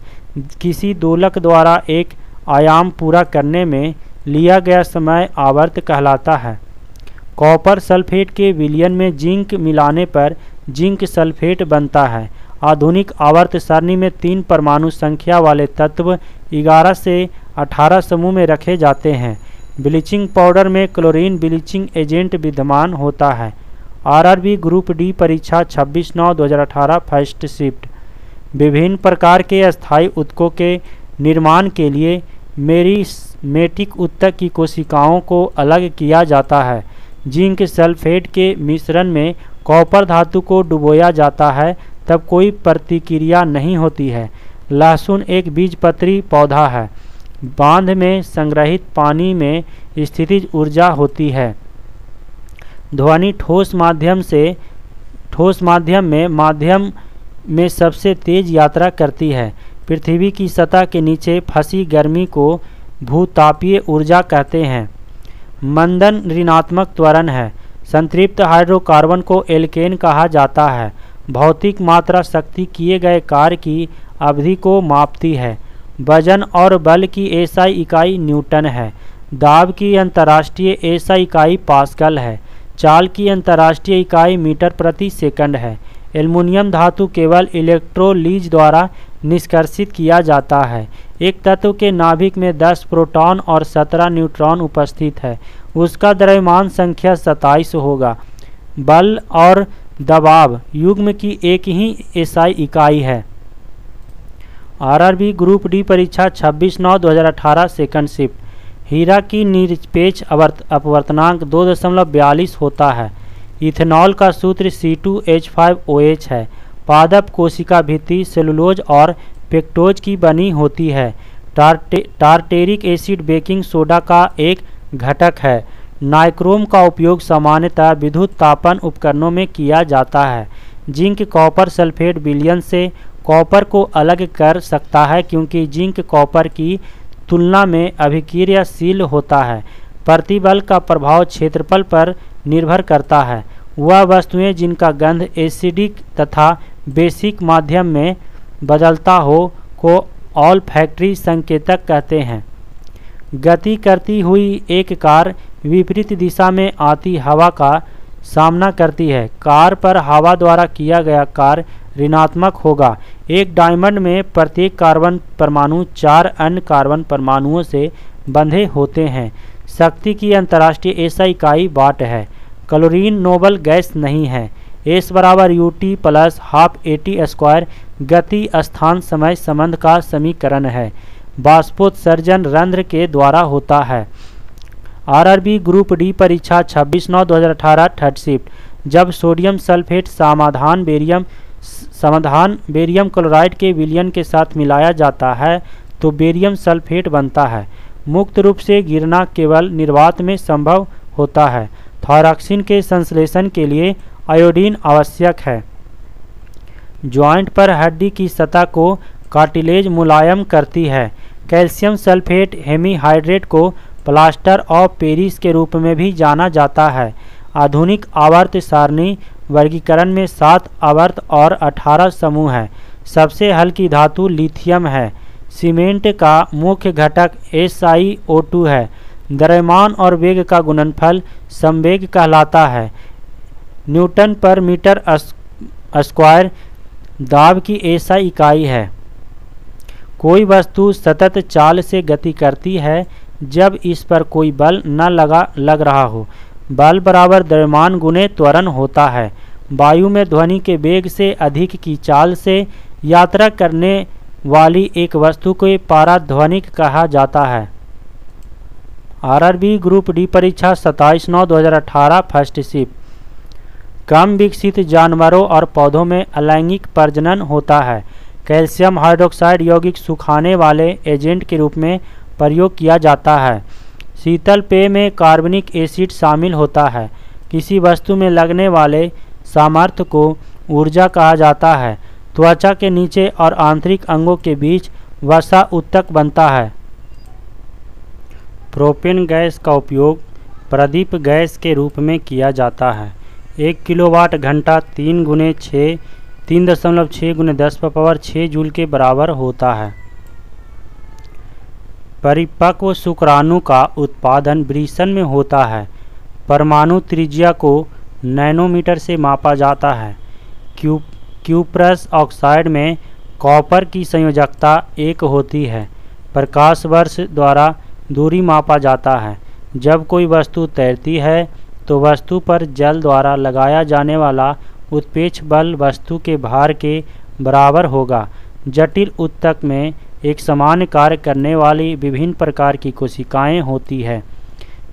Speaker 1: किसी दोलक द्वारा एक आयाम पूरा करने में लिया गया समय आवर्त कहलाता है। कॉपर सल्फेट के विलयन में जिंक मिलाने पर जिंक सल्फेट बनता है। आधुनिक आवर्त सारणी में 3 परमाणु संख्या वाले तत्व 11 से 18 समूह में रखे जाते हैं। ब्लीचिंग पाउडर में क्लोरीन ब्लीचिंग एजेंट विद्यमान होता है। आरआरबी ग्रुप डी परीक्षा 26/9/2018 फर्स्ट शिफ्ट। विभिन्न प्रकार के अस्थायी ऊतकों के निर्माण के लिए मेरिस्मेटिक ऊतक की कोशिकाओं को अलग किया जाता है। जिंक सल्फेट के मिश्रण में कॉपर धातु को डुबोया जाता है, तब कोई प्रतिक्रिया नहीं होती है। लहसुन एक बीजपत्री पौधा है। बांध में संग्रहित पानी में स्थितिज ऊर्जा होती है। ध्वनि ठोस माध्यम में सबसे तेज यात्रा करती है। पृथ्वी की सतह के नीचे फंसी गर्मी को भूतापीय ऊर्जा कहते हैं। मंदन ऋणात्मक त्वरण है। संतृप्त हाइड्रोकार्बन को एल्केन कहा जाता है। भौतिक मात्रा शक्ति किए गए कार्य की अवधि को मापती है। वजन और बल की एसआई इकाई न्यूटन है। दाब की अंतर्राष्ट्रीय एसआई इकाई पास्कल है। चाल की अंतर्राष्ट्रीय इकाई मीटर प्रति सेकंड है। एल्युमिनियम धातु केवल इलेक्ट्रोलीज द्वारा निष्कर्षित किया जाता है। एक तत्व के नाभिक में 10 प्रोटॉन और 17 न्यूट्रॉन उपस्थित है। उसका द्रव्यमान संख्या 27 होगा। बल और दबाव युग्म की एक ही एसआई इकाई है। आरआरबी ग्रुप डी परीक्षा 26/9/2018 सेकंड शिफ्ट। हीरा की निरपेक्ष अपवर्तनांक 2.42 होता है। इथेनॉल का सूत्र C2H5OH है। पादप कोशिका भित्ति सेलुलोज और पेक्टोज की बनी होती है। टार्टेरिक एसिड बेकिंग सोडा का एक घटक है। नाइक्रोम का उपयोग सामान्यतः विद्युत तापन उपकरणों में किया जाता है। जिंक कॉपर सल्फेट विलयन से कॉपर को अलग कर सकता है, क्योंकि जिंक कॉपर की तुलना में अभिक्रियाशील होता है। प्रतिबल का प्रभाव क्षेत्रफल पर निर्भर करता है। वह वस्तुएं जिनका गंध एसिडिक तथा बेसिक माध्यम में बदलता हो को ऑल्फैक्टरी संकेतक कहते हैं। गति करती हुई एक कार विपरीत दिशा में आती हवा का सामना करती है। कार पर हवा द्वारा किया गया कार्य ऋणात्मक होगा। एक डायमंड में प्रत्येक कार्बन परमाणु 4 अन्य कार्बन परमाणुओं से बंधे होते हैं। शक्ति की अंतर्राष्ट्रीय एसआई इकाई वाट है। क्लोरीन नोबल गैस नहीं है। S = UT + ½ AT² गति स्थान समय संबंध का समीकरण है। बाष्पोत्सर्जन रंध्र के द्वारा होता है। आरआरबी ग्रुप डी परीक्षा 26/9/2018 थर्ड शिफ्ट। जब सोडियम सल्फेट समाधान बेरियम क्लोराइड के विलयन के साथ मिलाया जाता है तो बेरियम सल्फेट बनता है। मुक्त रूप से गिरना केवल निर्वात में संभव होता है। थायरॉक्सिन के संश्लेषण के लिए आयोडीन आवश्यक है। जॉइंट पर हड्डी की सतह को कार्टिलेज मुलायम करती है। कैल्शियम सल्फेट हेमीहाइड्रेट को प्लास्टर ऑफ पेरिस के रूप में भी जाना जाता है। आधुनिक आवर्त सारणी वर्गीकरण में 7 आवर्त और 18 समूह है। सबसे हल्की धातु लिथियम है। सीमेंट का मुख्य घटक SiO2 है। द्रव्यमान और वेग का गुणनफल संवेग कहलाता है। न्यूटन पर मीटर स्क्वायर दाब की एसआई इकाई है। कोई वस्तु सतत चाल से गति करती है जब इस पर कोई बल न लग रहा हो। बल बराबर द्रव्यमान गुणे त्वरण होता है। वायु में ध्वनि के वेग से अधिक की चाल से यात्रा करने वाली एक वस्तु को पाराध्वनिक कहा जाता है। आरआरबी ग्रुप डी परीक्षा 27/9/2018 फर्स्ट शिफ्ट। कम विकसित जानवरों और पौधों में अलैंगिक प्रजनन होता है। कैल्शियम हाइड्रोक्साइड यौगिक सुखाने वाले एजेंट के रूप में प्रयोग किया जाता है। शीतल पेय में कार्बनिक एसिड शामिल होता है। किसी वस्तु में लगने वाले सामर्थ्य को ऊर्जा कहा जाता है। त्वचा के नीचे और आंतरिक अंगों के बीच वसा ऊतक बनता है। प्रोपेन गैस का उपयोग प्रदीप गैस के रूप में किया जाता है। 1 किलोवाट घंटा 3.6 जूल के बराबर होता है। परिपक्व शुक्राणु का उत्पादन वृषण में होता है। परमाणु त्रिज्या को नैनोमीटर से मापा जाता है। क्यूप्रस ऑक्साइड में कॉपर की संयोजकता 1 होती है। प्रकाश वर्ष द्वारा दूरी मापा जाता है। जब कोई वस्तु तैरती है तो वस्तु पर जल द्वारा लगाया जाने वाला उत्प्रेक्षण बल वस्तु के भार के बराबर होगा। जटिल ऊतक में एक समान कार्य करने वाली विभिन्न प्रकार की कोशिकाएं होती है।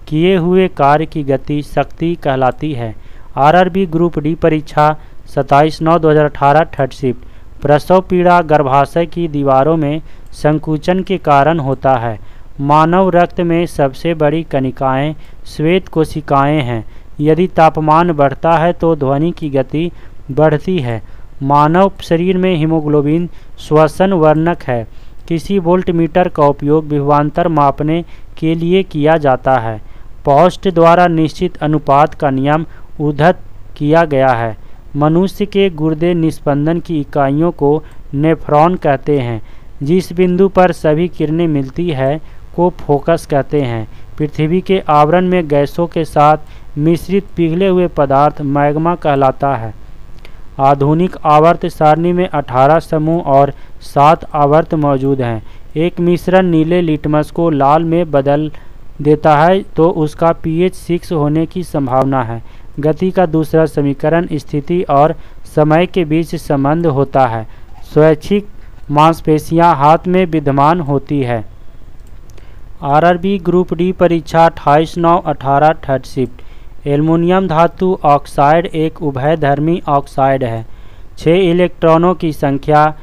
Speaker 1: किए हुए कार्य की गति शक्ति कहलाती है। आरआरबी ग्रुप डी परीक्षा 27/9/2018 थर्ड शिफ्ट। प्रसव पीड़ा गर्भाशय की दीवारों में संकुचन के कारण होता है। मानव रक्त में सबसे बड़ी कणिकाएं श्वेत कोशिकाएं हैं। यदि तापमान बढ़ता है तो ध्वनि की गति बढ़ती है। मानव शरीर में हीमोग्लोबिन श्वसन वर्णक है। किसी वोल्टमीटर का उपयोग विभवांतर मापने के लिए किया जाता है। पौष्ट द्वारा निश्चित अनुपात का नियम उद्धृत किया गया है। मनुष्य के गुर्दे निस्पंदन की इकाइयों को नेफ्रॉन कहते हैं। जिस बिंदु पर सभी किरणें मिलती है को फोकस कहते हैं। पृथ्वी के आवरण में गैसों के साथ मिश्रित पिघले हुए पदार्थ मैग्मा कहलाता है। आधुनिक आवर्त सारणी में 18 समूह और 7 आवर्त मौजूद हैं। एक मिश्रण नीले लिटमस को लाल में बदल देता है तो उसका pH 6 होने की संभावना है। गति का दूसरा समीकरण स्थिति और समय के बीच संबंध होता है। स्वैच्छिक मांसपेशियां हाथ में विद्यमान होती है। आरआरबी ग्रुप डी परीक्षा 28/9/18 थर्ड शिफ्ट। एल्युमिनियम धातु ऑक्साइड एक उभयधर्मी ऑक्साइड है। 6 इलेक्ट्रॉनों की संख्या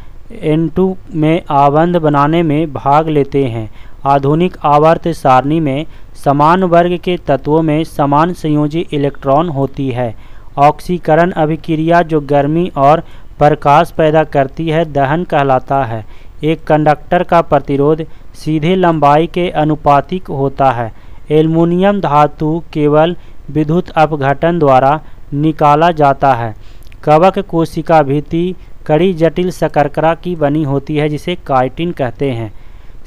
Speaker 1: N2 में आबंध बनाने में भाग लेते हैं। आधुनिक आवर्त सारणी में समान वर्ग के तत्वों में समान संयोजी इलेक्ट्रॉन होती है। ऑक्सीकरण अभिक्रिया जो गर्मी और प्रकाश पैदा करती है दहन कहलाता है। एक कंडक्टर का प्रतिरोध सीधे लंबाई के अनुपातिक होता है। एल्युमिनियम धातु केवल विद्युत अपघटन द्वारा निकाला जाता है। कवक कोशिका भित्ति कड़ी जटिल शकरकरा की बनी होती है जिसे काइटिन कहते हैं।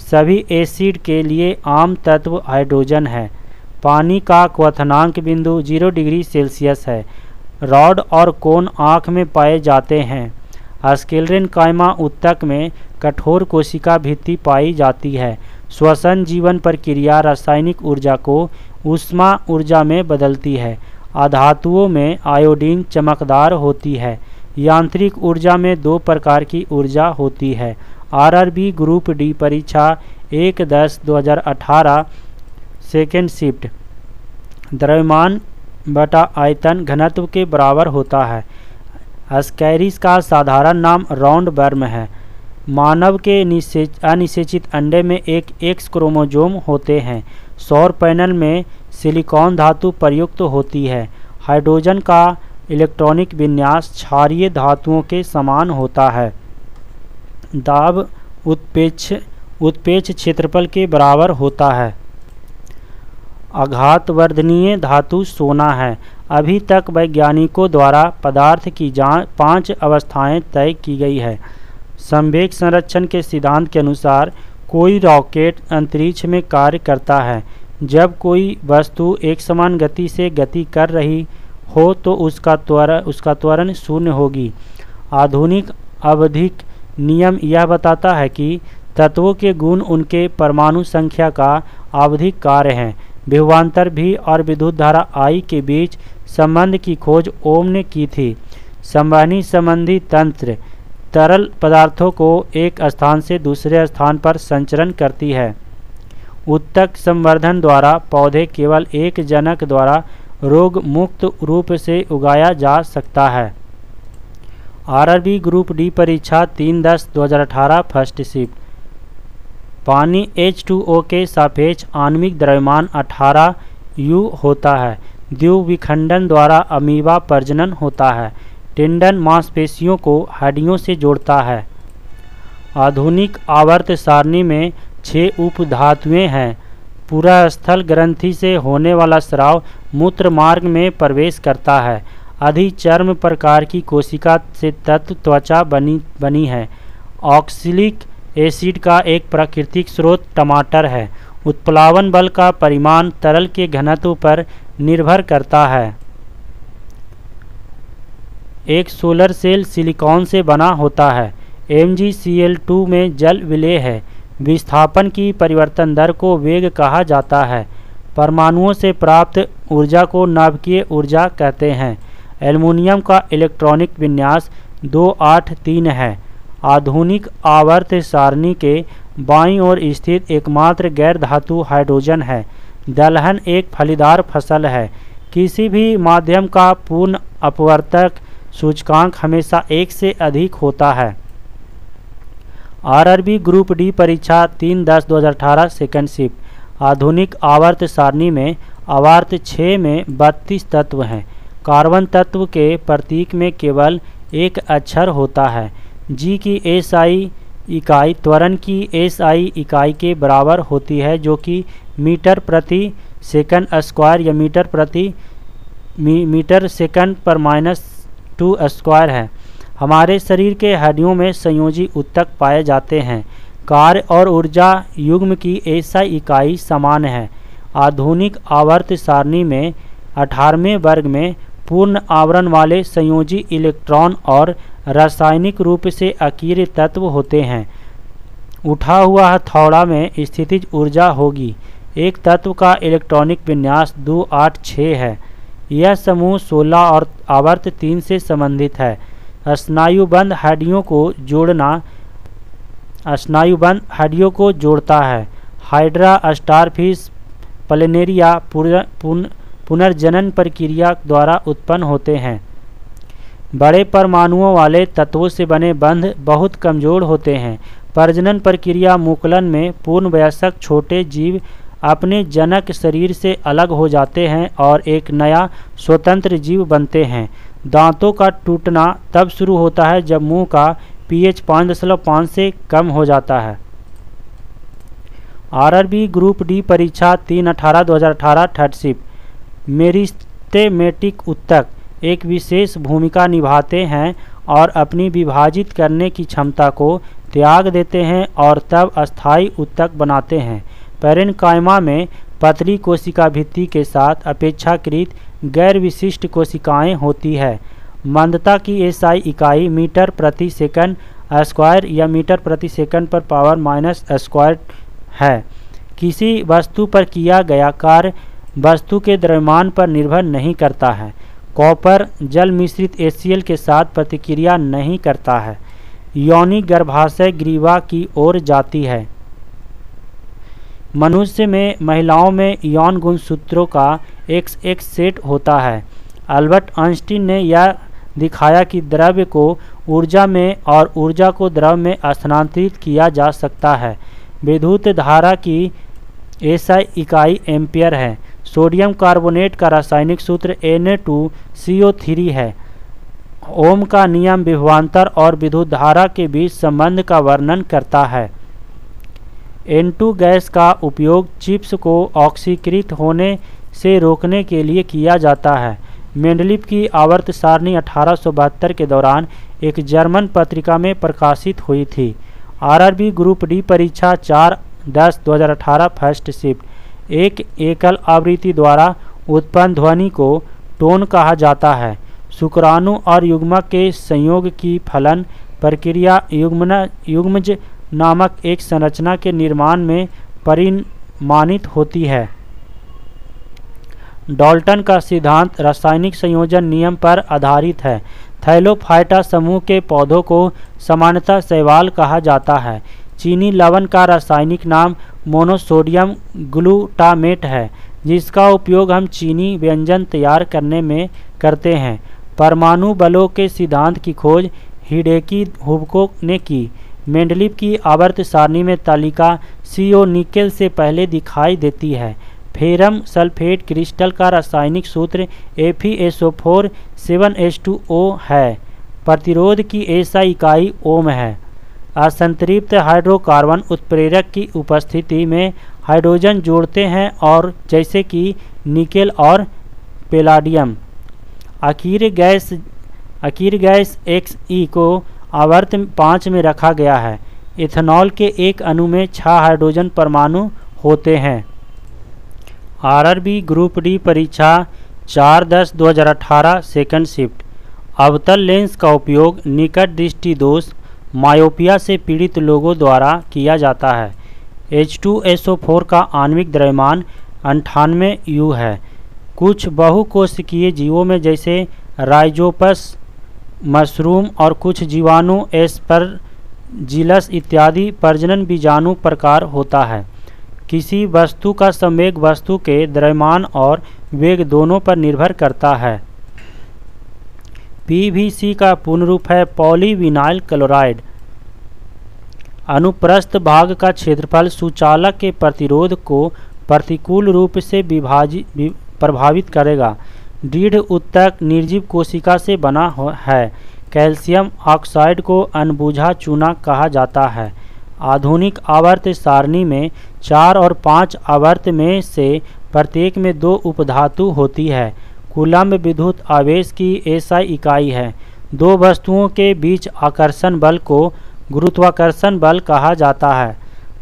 Speaker 1: सभी एसिड के लिए आम तत्व हाइड्रोजन है। पानी का क्वथनांक बिंदु 0 डिग्री सेल्सियस है। रॉड और कोन आँख में पाए जाते हैं। स्क्लेरेन्काइमा ऊतक में कठोर कोशिका भित्ति पाई जाती है। श्वसन जीवन प्रक्रिया रासायनिक ऊर्जा को ऊष्मा ऊर्जा में बदलती है। अधातुओं में आयोडीन चमकदार होती है। यांत्रिक ऊर्जा में 2 प्रकार की ऊर्जा होती है। आरआरबी ग्रुप डी परीक्षा 1/10/2018 सेकेंड शिफ्ट। द्रव्यमान बटा आयतन घनत्व के बराबर होता है। एस्कैरिस का साधारण नाम राउंड वर्म है। मानव के अनिषेचित अंडे में एक X क्रोमोसोम होते हैं। सौर पैनल में सिलिकॉन धातु प्रयुक्त होती है। हाइड्रोजन का इलेक्ट्रॉनिक विन्यास क्षारीय धातुओं के समान होता है। दाब उत्प्रेक्ष क्षेत्रफल के बराबर होता है। आघातवर्धनीय धातु सोना है। अभी तक वैज्ञानिकों द्वारा पदार्थ की 5 अवस्थाएं तय की गई है। संवेग संरक्षण के सिद्धांत के अनुसार कोई रॉकेट अंतरिक्ष में कार्य करता है। जब कोई वस्तु एक समान गति से गति कर रही हो तो उसका त्वरण शून्य होगी। आधुनिक आवधिक नियम यह बताता है कि तत्वों के गुण उनके परमाणु संख्या का आवधिक कार्य है। विभवांतर V और विद्युत धारा I के बीच संबंध की खोज ओम ने की थी। संवहनी संबंधी तंत्र तरल पदार्थों को एक स्थान से दूसरे स्थान पर संचरण करती है। उत्तक संवर्धन द्वारा पौधे केवल एक जनक द्वारा रोग मुक्त रूप से उगाया जा सकता है। आरआरबी ग्रुप डी परीक्षा 3/10/2018 फर्स्ट शिफ्ट। पानी H2O के सापेक्ष आणविक द्रव्यमान 18 U होता है। द्विविखंडन द्वारा अमीबा प्रजनन होता है। टेंडन मांसपेशियों को हड्डियों से जोड़ता है। आधुनिक आवर्त सारणी में 6 उपधातुएं हैं। पुरास्थल ग्रंथि से होने वाला स्राव मूत्र मार्ग में प्रवेश करता है। अधिचर्म प्रकार की कोशिका से तत्व त्वचा बनी है। ऑक्सैलिक एसिड का एक प्राकृतिक स्रोत टमाटर है। उत्प्लावन बल का परिमाण तरल के घनत्व पर निर्भर करता है। एक सोलर सेल सिलिकॉन से बना होता है। MgCl2 में जल विलेय है। विस्थापन की परिवर्तन दर को वेग कहा जाता है। परमाणुओं से प्राप्त ऊर्जा को नाभिकीय ऊर्जा कहते हैं। एल्युमिनियम का इलेक्ट्रॉनिक विन्यास 283 है। आधुनिक आवर्त सारणी के बाईं ओर स्थित एकमात्र गैर धातु हाइड्रोजन है। दलहन एक फलीदार फसल है। किसी भी माध्यम का पूर्ण अपवर्तक सूचकांक हमेशा 1 से अधिक होता है। RRB ग्रुप डी परीक्षा 3/10/2018 सेकंड शिफ्ट। आधुनिक आवर्त सारणी में आवर्त 6 में 32 तत्व हैं। कार्बन तत्व के प्रतीक में केवल एक अक्षर होता है। G की SI इकाई त्वरण की SI इकाई के बराबर होती है, जो कि मीटर प्रति सेकंड स्क्वायर या मीटर सेकंड पर -2 स्क्वायर है। हमारे शरीर के हड्डियों में संयोजी ऊतक पाए जाते हैं। कार्य और ऊर्जा युग्म की SI इकाई समान है। आधुनिक आवर्त सारणी में 18वें वर्ग में पूर्ण आवरण वाले संयोजी इलेक्ट्रॉन और रासायनिक रूप से अकीय तत्व होते हैं। उठा हुआ हथौड़ा में स्थितिज ऊर्जा होगी। एक तत्व का इलेक्ट्रॉनिक विन्यास 286 है। यह समूह 16 और आवर्त 3 से संबंधित है। स्नायुबंध हड्डियों को जोड़ता है। हाइड्रा, स्टारफिश, प्लेनेरिया पुनर्जनन प्रक्रिया द्वारा उत्पन्न होते हैं। बड़े परमाणुओं वाले तत्वों से बने बंध बहुत कमजोर होते हैं। प्रजनन प्रक्रिया मुकुलन में पूर्ण वयस्क छोटे जीव अपने जनक शरीर से अलग हो जाते हैं और एक नया स्वतंत्र जीव बनते हैं। दांतों का टूटना तब शुरू होता है जब मुंह का pH 5.5 से कम हो जाता है। RRB ग्रुप डी परीक्षा 3/18/2018 थर्ड शिफ्ट। मेरिस्टेमेटिक ऊतक एक विशेष भूमिका निभाते हैं और अपनी विभाजित करने की क्षमता को त्याग देते हैं और तब अस्थायी ऊतक बनाते हैं। पैरेन्काइमा में पतली कोशिका भित्ति के साथ अपेक्षाकृत गैर विशिष्ट कोशिकाएं होती है। मंदता की SI इकाई मीटर प्रति सेकंड स्क्वायर या मीटर प्रति सेकंड पर पावर माइनस स्क्वायर है। किसी वस्तु पर किया गया कार्य वस्तु के द्रव्यमान पर निर्भर नहीं करता है। कॉपर जल मिश्रित HCl के साथ प्रतिक्रिया नहीं करता है। योनि गर्भाशय ग्रीवा की ओर जाती है। मनुष्य में महिलाओं में यौन गुणसूत्रों का XX सेट होता है। अल्बर्ट आइंस्टीन ने यह दिखाया कि द्रव्य को ऊर्जा में और ऊर्जा को द्रव में स्थानांतरित किया जा सकता है। विद्युत धारा की SI इकाई एम्पियर है। सोडियम कार्बोनेट का रासायनिक सूत्र Na2CO3 है। ओम का नियम विभवांतर और विद्युत धारा के बीच संबंध का वर्णन करता है। N2 गैस का उपयोग चिप्स को ऑक्सीकृत होने से रोकने के लिए किया जाता है। मेंडलीव की आवर्त सारणी 1872 के दौरान एक जर्मन पत्रिका में प्रकाशित हुई थी। RRB ग्रुप डी परीक्षा 4/10/2018 फर्स्ट शिफ्ट। एक एकल आवृत्ति द्वारा उत्पन्न ध्वनि को टोन कहा जाता है। शुक्राणु और युग्मक के संयोग की फलन प्रक्रिया युग्मज नामक एक संरचना के निर्माण में परिमाणित होती है। डाल्टन का सिद्धांत रासायनिक संयोजन नियम पर आधारित है। थैलोफाइटा समूह के पौधों को सामान्यतः शैवाल कहा जाता है। चीनी लवण का रासायनिक नाम मोनोसोडियम ग्लूटामेट है, जिसका उपयोग हम चीनी व्यंजन तैयार करने में करते हैं। परमाणु बलों के सिद्धांत की खोज हिडेकी हुबको ने की। मेंडलीव की आवर्त सारणी में तालिका CO निकेल से पहले दिखाई देती है। फेरम सल्फेट क्रिस्टल का रासायनिक सूत्र FeSO4 7H2O है। प्रतिरोध की SI इकाई ओम है। असंतृप्त हाइड्रोकार्बन उत्प्रेरक की उपस्थिति में हाइड्रोजन जोड़ते हैं और जैसे कि निकेल और पैलाडियम। आखिरी गैस Xe को आवर्त 5 में रखा गया है। इथेनॉल के एक अणु में 6 हाइड्रोजन परमाणु होते हैं। आरआरबी ग्रुप डी परीक्षा 4/10/2018 सेकंड शिफ्ट। अवतल लेंस का उपयोग निकट दृष्टि दोष मायोपिया से पीड़ित लोगों द्वारा किया जाता है। H2SO4 का आणविक द्रव्यमान 98 U है। कुछ बहुकोशिकीय जीवों में जैसे राइजोपस, मशरूम और कुछ जीवाणु एस्परजिलस इत्यादि प्रजनन बीजाणु प्रकार होता है। किसी वस्तु का संवेग वस्तु के द्रव्यमान और वेग दोनों पर निर्भर करता है। PVC का पूर्ण रूप है पॉलीविनाइल क्लोराइड। अनुप्रस्थ भाग का क्षेत्रफल सुचालक के प्रतिरोध को प्रतिकूल रूप से प्रभावित करेगा। दृढ़ ऊतक निर्जीव कोशिका से बना है। कैल्शियम ऑक्साइड को अनबुझा चूना कहा जाता है। आधुनिक आवर्त सारणी में 4 और 5 आवर्त में से प्रत्येक में 2 उपधातु होती है। कूलम्ब विद्युत आवेश की SI इकाई है। 2 वस्तुओं के बीच आकर्षण बल को गुरुत्वाकर्षण बल कहा जाता है।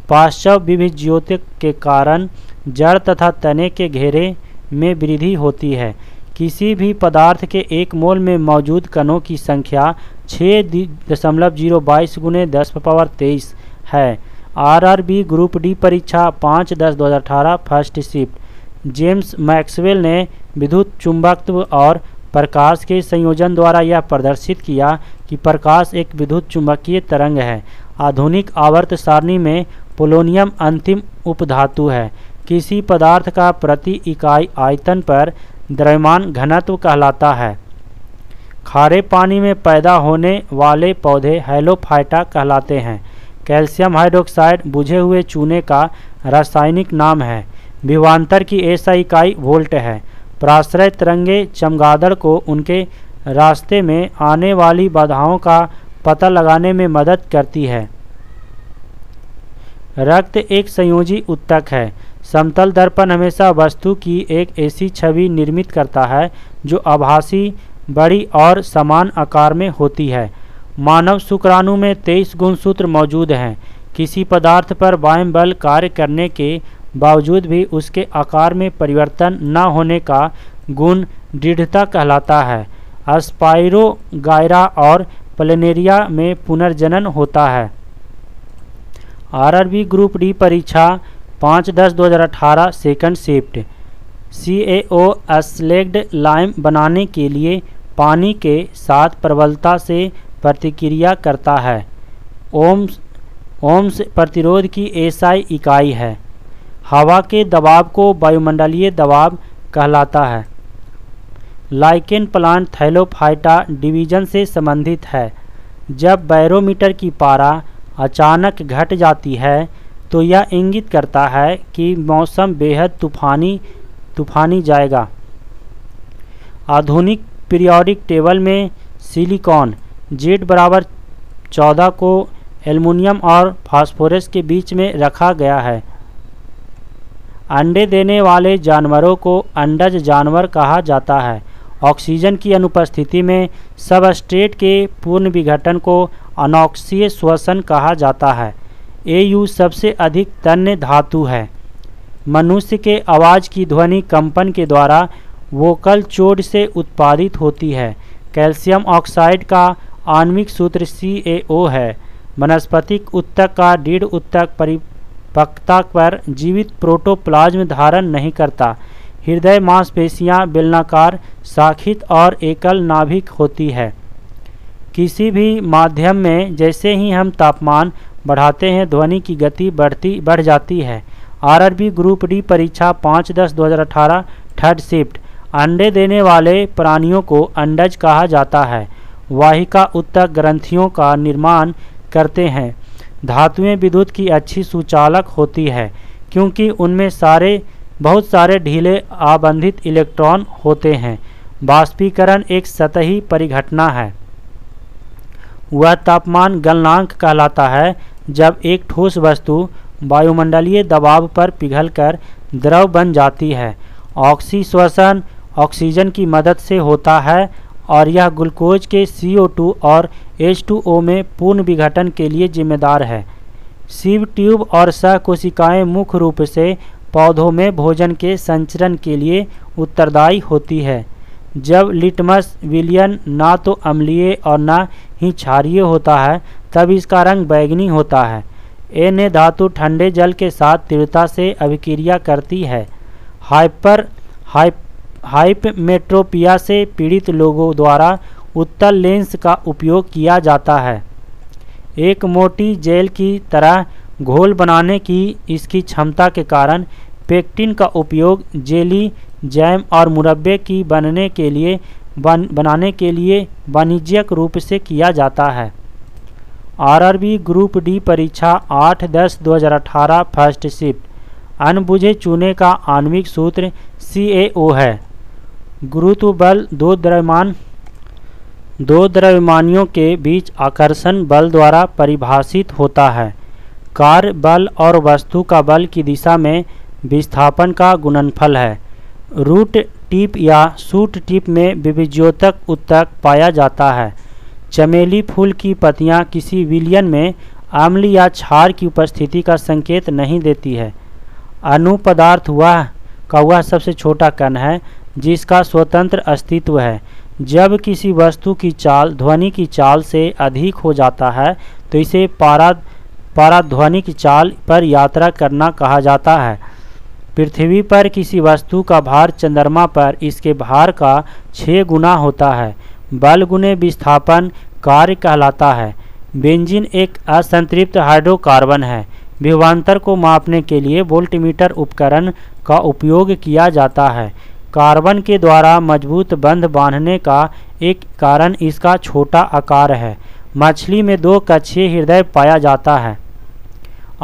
Speaker 1: पार्श्व विभज्योति के कारण जड़ तथा तने के घेरे में वृद्धि होती है। किसी भी पदार्थ के 1 मोल में मौजूद कणों की संख्या 6.022 × 10⁻23 है। आरआरबी ग्रुप डी परीक्षा 5/10/2018 फर्स्ट शिफ्ट। जेम्स मैक्सवेल ने विद्युत चुंबकत्व और प्रकाश के संयोजन द्वारा यह प्रदर्शित किया कि प्रकाश एक विद्युत चुंबकीय तरंग है। आधुनिक आवर्त सारणी में पोलोनियम अंतिम उपधातु है। किसी पदार्थ का प्रति इकाई आयतन पर द्रव्यमान घनत्व कहलाता है। खारे पानी में पैदा होने वाले पौधे हैलोफाइटा कहलाते हैं। कैल्शियम हाइड्रोक्साइड बुझे हुए चूने का रासायनिक नाम है। विभवांतर की SI इकाई वोल्ट है। प्राश्रय तरंगे चमगादड़ को उनके रास्ते में आने वाली बाधाओं का पता लगाने में मदद करती है। रक्त एक संयोजी ऊतक है। समतल दर्पण हमेशा वस्तु की एक ऐसी छवि निर्मित करता है जो आभासी, बड़ी और समान आकार में होती है। मानव शुक्राणु में 23 गुणसूत्र मौजूद हैं। किसी पदार्थ पर वायु बल कार्य करने के बावजूद भी उसके आकार में परिवर्तन न होने का गुण दृढ़ता कहलाता है। स्पाइरोगायरा और प्लेनेरिया में पुनर्जनन होता है। आरआरबी ग्रुप डी परीक्षा 5/10/2018 second shift. CaO slagged lime बनाने के लिए पानी के साथ प्रबलता से प्रतिक्रिया करता है। ओम्स प्रतिरोध की SI इकाई है। हवा के दबाव को वायुमंडलीय दबाव कहलाता है। लाइकेन प्लांट थैलोफाइटा डिवीजन से संबंधित है। जब बैरोमीटर की पारा अचानक घट जाती है तो यह इंगित करता है कि मौसम बेहद तूफानी जाएगा। आधुनिक पीरियोडिक टेबल में सिलिकॉन Z=14 को एल्युमिनियम और फास्फोरस के बीच में रखा गया है। अंडे देने वाले जानवरों को अंडज जानवर कहा जाता है। ऑक्सीजन की अनुपस्थिति में सबस्ट्रेट के पूर्ण विघटन को अनॉक्सीय श्वसन कहा जाता है। Au सबसे अधिक तन्य धातु है। मनुष्य के आवाज़ की ध्वनि कंपन के द्वारा वोकल चोड से उत्पादित होती है। कैल्शियम ऑक्साइड का आणविक सूत्र CaO है। वनस्पतिक ऊतक का दृढ़ ऊतक परिपक्वता पर जीवित प्रोटोप्लाज्म धारण नहीं करता। हृदय मांसपेशियां बेलनाकार, शाखित और एकल नाभिक होती है। किसी भी माध्यम में जैसे ही हम तापमान बढ़ाते हैं ध्वनि की गति बढ़ जाती है। आरआरबी ग्रुप डी परीक्षा 5/10/2018 थर्ड शिफ्ट। अंडे देने वाले प्राणियों को अंडज कहा जाता है। वाहिका ऊतक ग्रंथियों का निर्माण करते हैं। धातुएं विद्युत की अच्छी सुचालक होती है क्योंकि उनमें बहुत सारे ढीले आबंधित इलेक्ट्रॉन होते हैं। बाष्पीकरण एक सतही परिघटना है। वह तापमान गलनांक कहलाता है जब एक ठोस वस्तु वायुमंडलीय दबाव पर पिघलकर द्रव बन जाती है। ऑक्सीश्वसन ऑक्सीजन की मदद से होता है और यह ग्लूकोज के CO2 और H2O में पूर्ण विघटन के लिए जिम्मेदार है। सिव ट्यूब और सहकोशिकाएं मुख्य रूप से पौधों में भोजन के संचरण के लिए उत्तरदायी होती है। जब लिटमस विलयन ना तो अम्लीय और ना ही क्षारीय होता है तब इसका रंग बैंगनी होता है। Na धातु ठंडे जल के साथ तीव्रता से अभिक्रिया करती है। हाइपमेट्रोपिया से पीड़ित लोगों द्वारा उत्तल लेंस का उपयोग किया जाता है। एक मोटी जेल की तरह घोल बनाने की इसकी क्षमता के कारण पेक्टिन का उपयोग जेली, जैम और मुरब्बे की बनाने के लिए वाणिज्यिक रूप से किया जाता है। RRB ग्रुप डी परीक्षा 8-10-2018 फर्स्ट शिफ्ट। अनबुझे चूने का आणविक सूत्र CaO है। गुरुत्व बल दो द्रव्यमानियों के बीच आकर्षण बल द्वारा परिभाषित होता है। कार्य बल और वस्तु का बल की दिशा में विस्थापन का गुणनफल है। रूट टिप या शूट टिप में विभिज्योतक उत्तक पाया जाता है। चमेली फूल की पत्तियां किसी विलयन में अम्ल या क्षार की उपस्थिति का संकेत नहीं देती है। अणु पदार्थ वह सबसे छोटा कण है जिसका स्वतंत्र अस्तित्व है। जब किसी वस्तु की चाल ध्वनि की चाल से अधिक हो जाता है तो इसे पाराध्वनिक चाल पर यात्रा करना कहा जाता है। पृथ्वी पर किसी वस्तु का भार चंद्रमा पर इसके भार का 6 गुना होता है। बल गुने विस्थापन कार्य कहलाता है। बेंजीन एक असंतृप्त हाइड्रोकार्बन है। विभवांतर को मापने के लिए वोल्टमीटर उपकरण का उपयोग किया जाता है। कार्बन के द्वारा मजबूत बंध बांधने का एक कारण इसका छोटा आकार है। मछली में 2 कक्षीय हृदय पाया जाता है।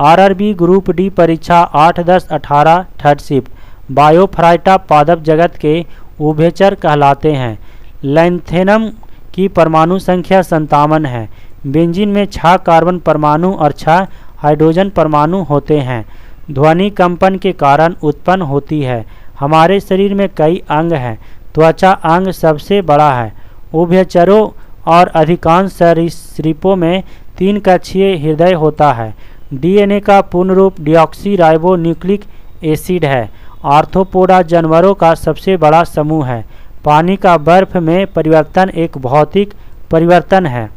Speaker 1: RRB ग्रुप डी परीक्षा 8-10-18 थर्ड शिफ्ट। बायोफाइटा पादप जगत के उभयचर कहलाते हैं। लैंथेनम की परमाणु संख्या 57 है। बेंजीन में 6 कार्बन परमाणु और 6 हाइड्रोजन परमाणु होते हैं। ध्वनि कंपन के कारण उत्पन्न होती है। हमारे शरीर में कई अंग हैं। त्वचा अंग सबसे बड़ा है। उभयचरों और अधिकांश सरीसृपों में 3 कक्षीय हृदय होता है। DNA का पूर्ण रूप डिऑक्सी राइबो न्यूक्लिक एसिड है। आर्थ्रोपोडा जानवरों का सबसे बड़ा समूह है। पानी का बर्फ में परिवर्तन एक भौतिक परिवर्तन है।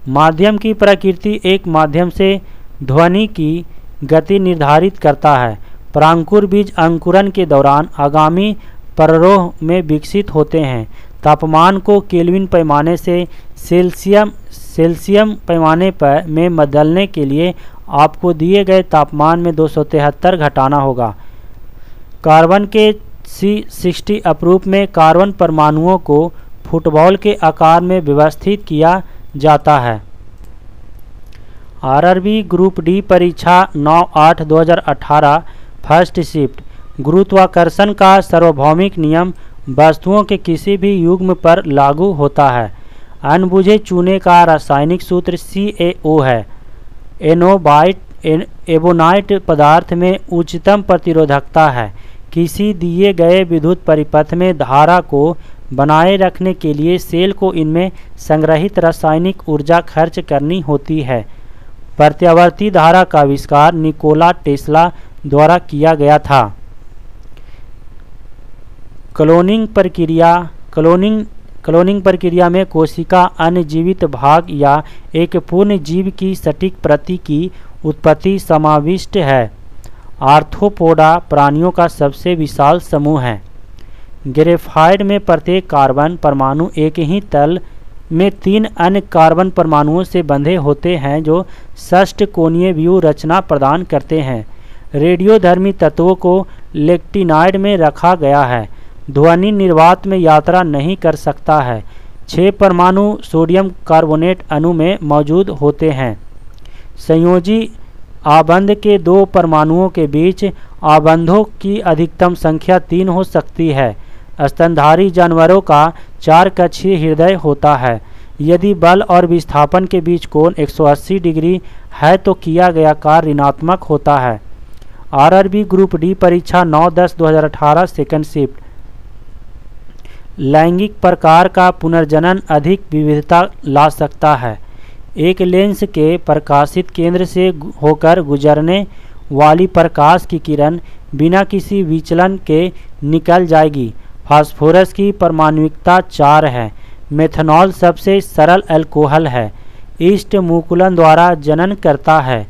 Speaker 1: माध्यम की प्रकृति एक माध्यम से ध्वनि की गति निर्धारित करता है। परांकुर बीज अंकुरन के दौरान आगामी परारोह में विकसित होते हैं। तापमान को केल्विन पैमाने से सेल्सियम पैमाने पर में बदलने के लिए आपको दिए गए तापमान में 273 घटाना होगा। कार्बन के C60 अपरूप में कार्बन परमाणुओं को फुटबॉल के आकार में व्यवस्थित किया जाता है। RRB ग्रुप डी परीक्षा 9-8-2018 फर्स्ट शिफ्ट। गुरुत्वाकर्षण का सार्वभौमिक नियम वस्तुओं के किसी भी युग्म पर लागू होता है। अनबुझे चूने का रासायनिक सूत्र CaO है। एबोनाइट पदार्थ में उच्चतम प्रतिरोधकता है। किसी दिए गए विद्युत परिपथ में धारा को बनाए रखने के लिए सेल को इनमें संग्रहित रासायनिक ऊर्जा खर्च करनी होती है। प्रत्यावर्ती धारा का आविष्कार निकोला टेस्ला द्वारा किया गया था। क्लोनिंग प्रक्रिया में कोशिका अन्य जीवित भाग या एक पूर्ण जीव की सटीक प्रति की उत्पत्ति समाविष्ट है। आर्थ्रोपोडा प्राणियों का सबसे विशाल समूह है। ग्रेफाइट में प्रत्येक कार्बन परमाणु एक ही तल में 3 अन्य कार्बन परमाणुओं से बंधे होते हैं जो षष्ठकोणीय व्यूह रचना प्रदान करते हैं। रेडियोधर्मी तत्वों को लेक्टिनाइड में रखा गया है। ध्वनि निर्वात में यात्रा नहीं कर सकता है। 6 परमाणु सोडियम कार्बोनेट अणु में मौजूद होते हैं। संयोजी आबंध के 2 परमाणुओं के बीच आबंधों की अधिकतम संख्या 3 हो सकती है। स्तनधारी जानवरों का 4 कक्षीय हृदय होता है। यदि बल और विस्थापन के बीच कोण 180 डिग्री है तो किया गया कार्य ऋणात्मक होता है। आरआरबी ग्रुप डी परीक्षा 9/10/2018 सेकंड शिफ्ट। लैंगिक प्रकार का पुनर्जनन अधिक विविधता ला सकता है। एक लेंस के प्रकाशित केंद्र से होकर गुजरने वाली प्रकाश की किरण बिना किसी विचलन के निकल जाएगी। फास्फोरस की परमाणुकता 4 है। मेथनॉल सबसे सरल अल्कोहल है। ईस्ट मुकुलन द्वारा जनन करता है।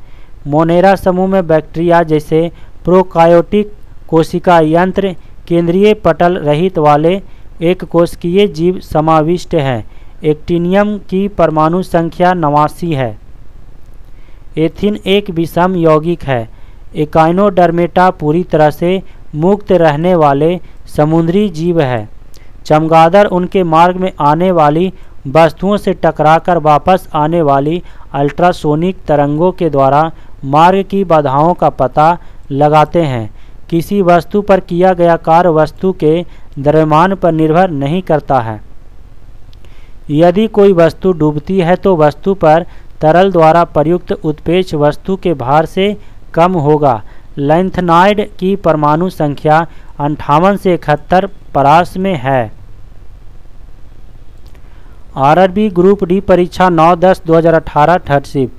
Speaker 1: मोनेरा समूह में बैक्टीरिया जैसे प्रोकायोटिक कोशिका यंत्र केंद्रीय पटल रहित वाले एक कोशिकीय जीव समाविष्ट है। एक्टिनियम की परमाणु संख्या 89 है। एथिन एक विषम यौगिक है। एकाइनोडर्मेटा पूरी तरह से मुक्त रहने वाले समुद्री जीव है। चमगादड़ उनके मार्ग में आने वाली वस्तुओं से टकराकर वापस आने वाली अल्ट्रासोनिक तरंगों के द्वारा मार्ग की बाधाओं का पता लगाते हैं। किसी वस्तु पर किया गया कार्य वस्तु के द्रव्यमान पर निर्भर नहीं करता है। यदि कोई वस्तु डूबती है तो वस्तु पर तरल द्वारा प्रयुक्त उत्प्रेक्ष वस्तु के भार से कम होगा। लैंथेनाइड की परमाणु संख्या 58 से 71 परास में है। आरआरबी ग्रुप डी परीक्षा 9/10/2018 थर्ड शिफ्ट।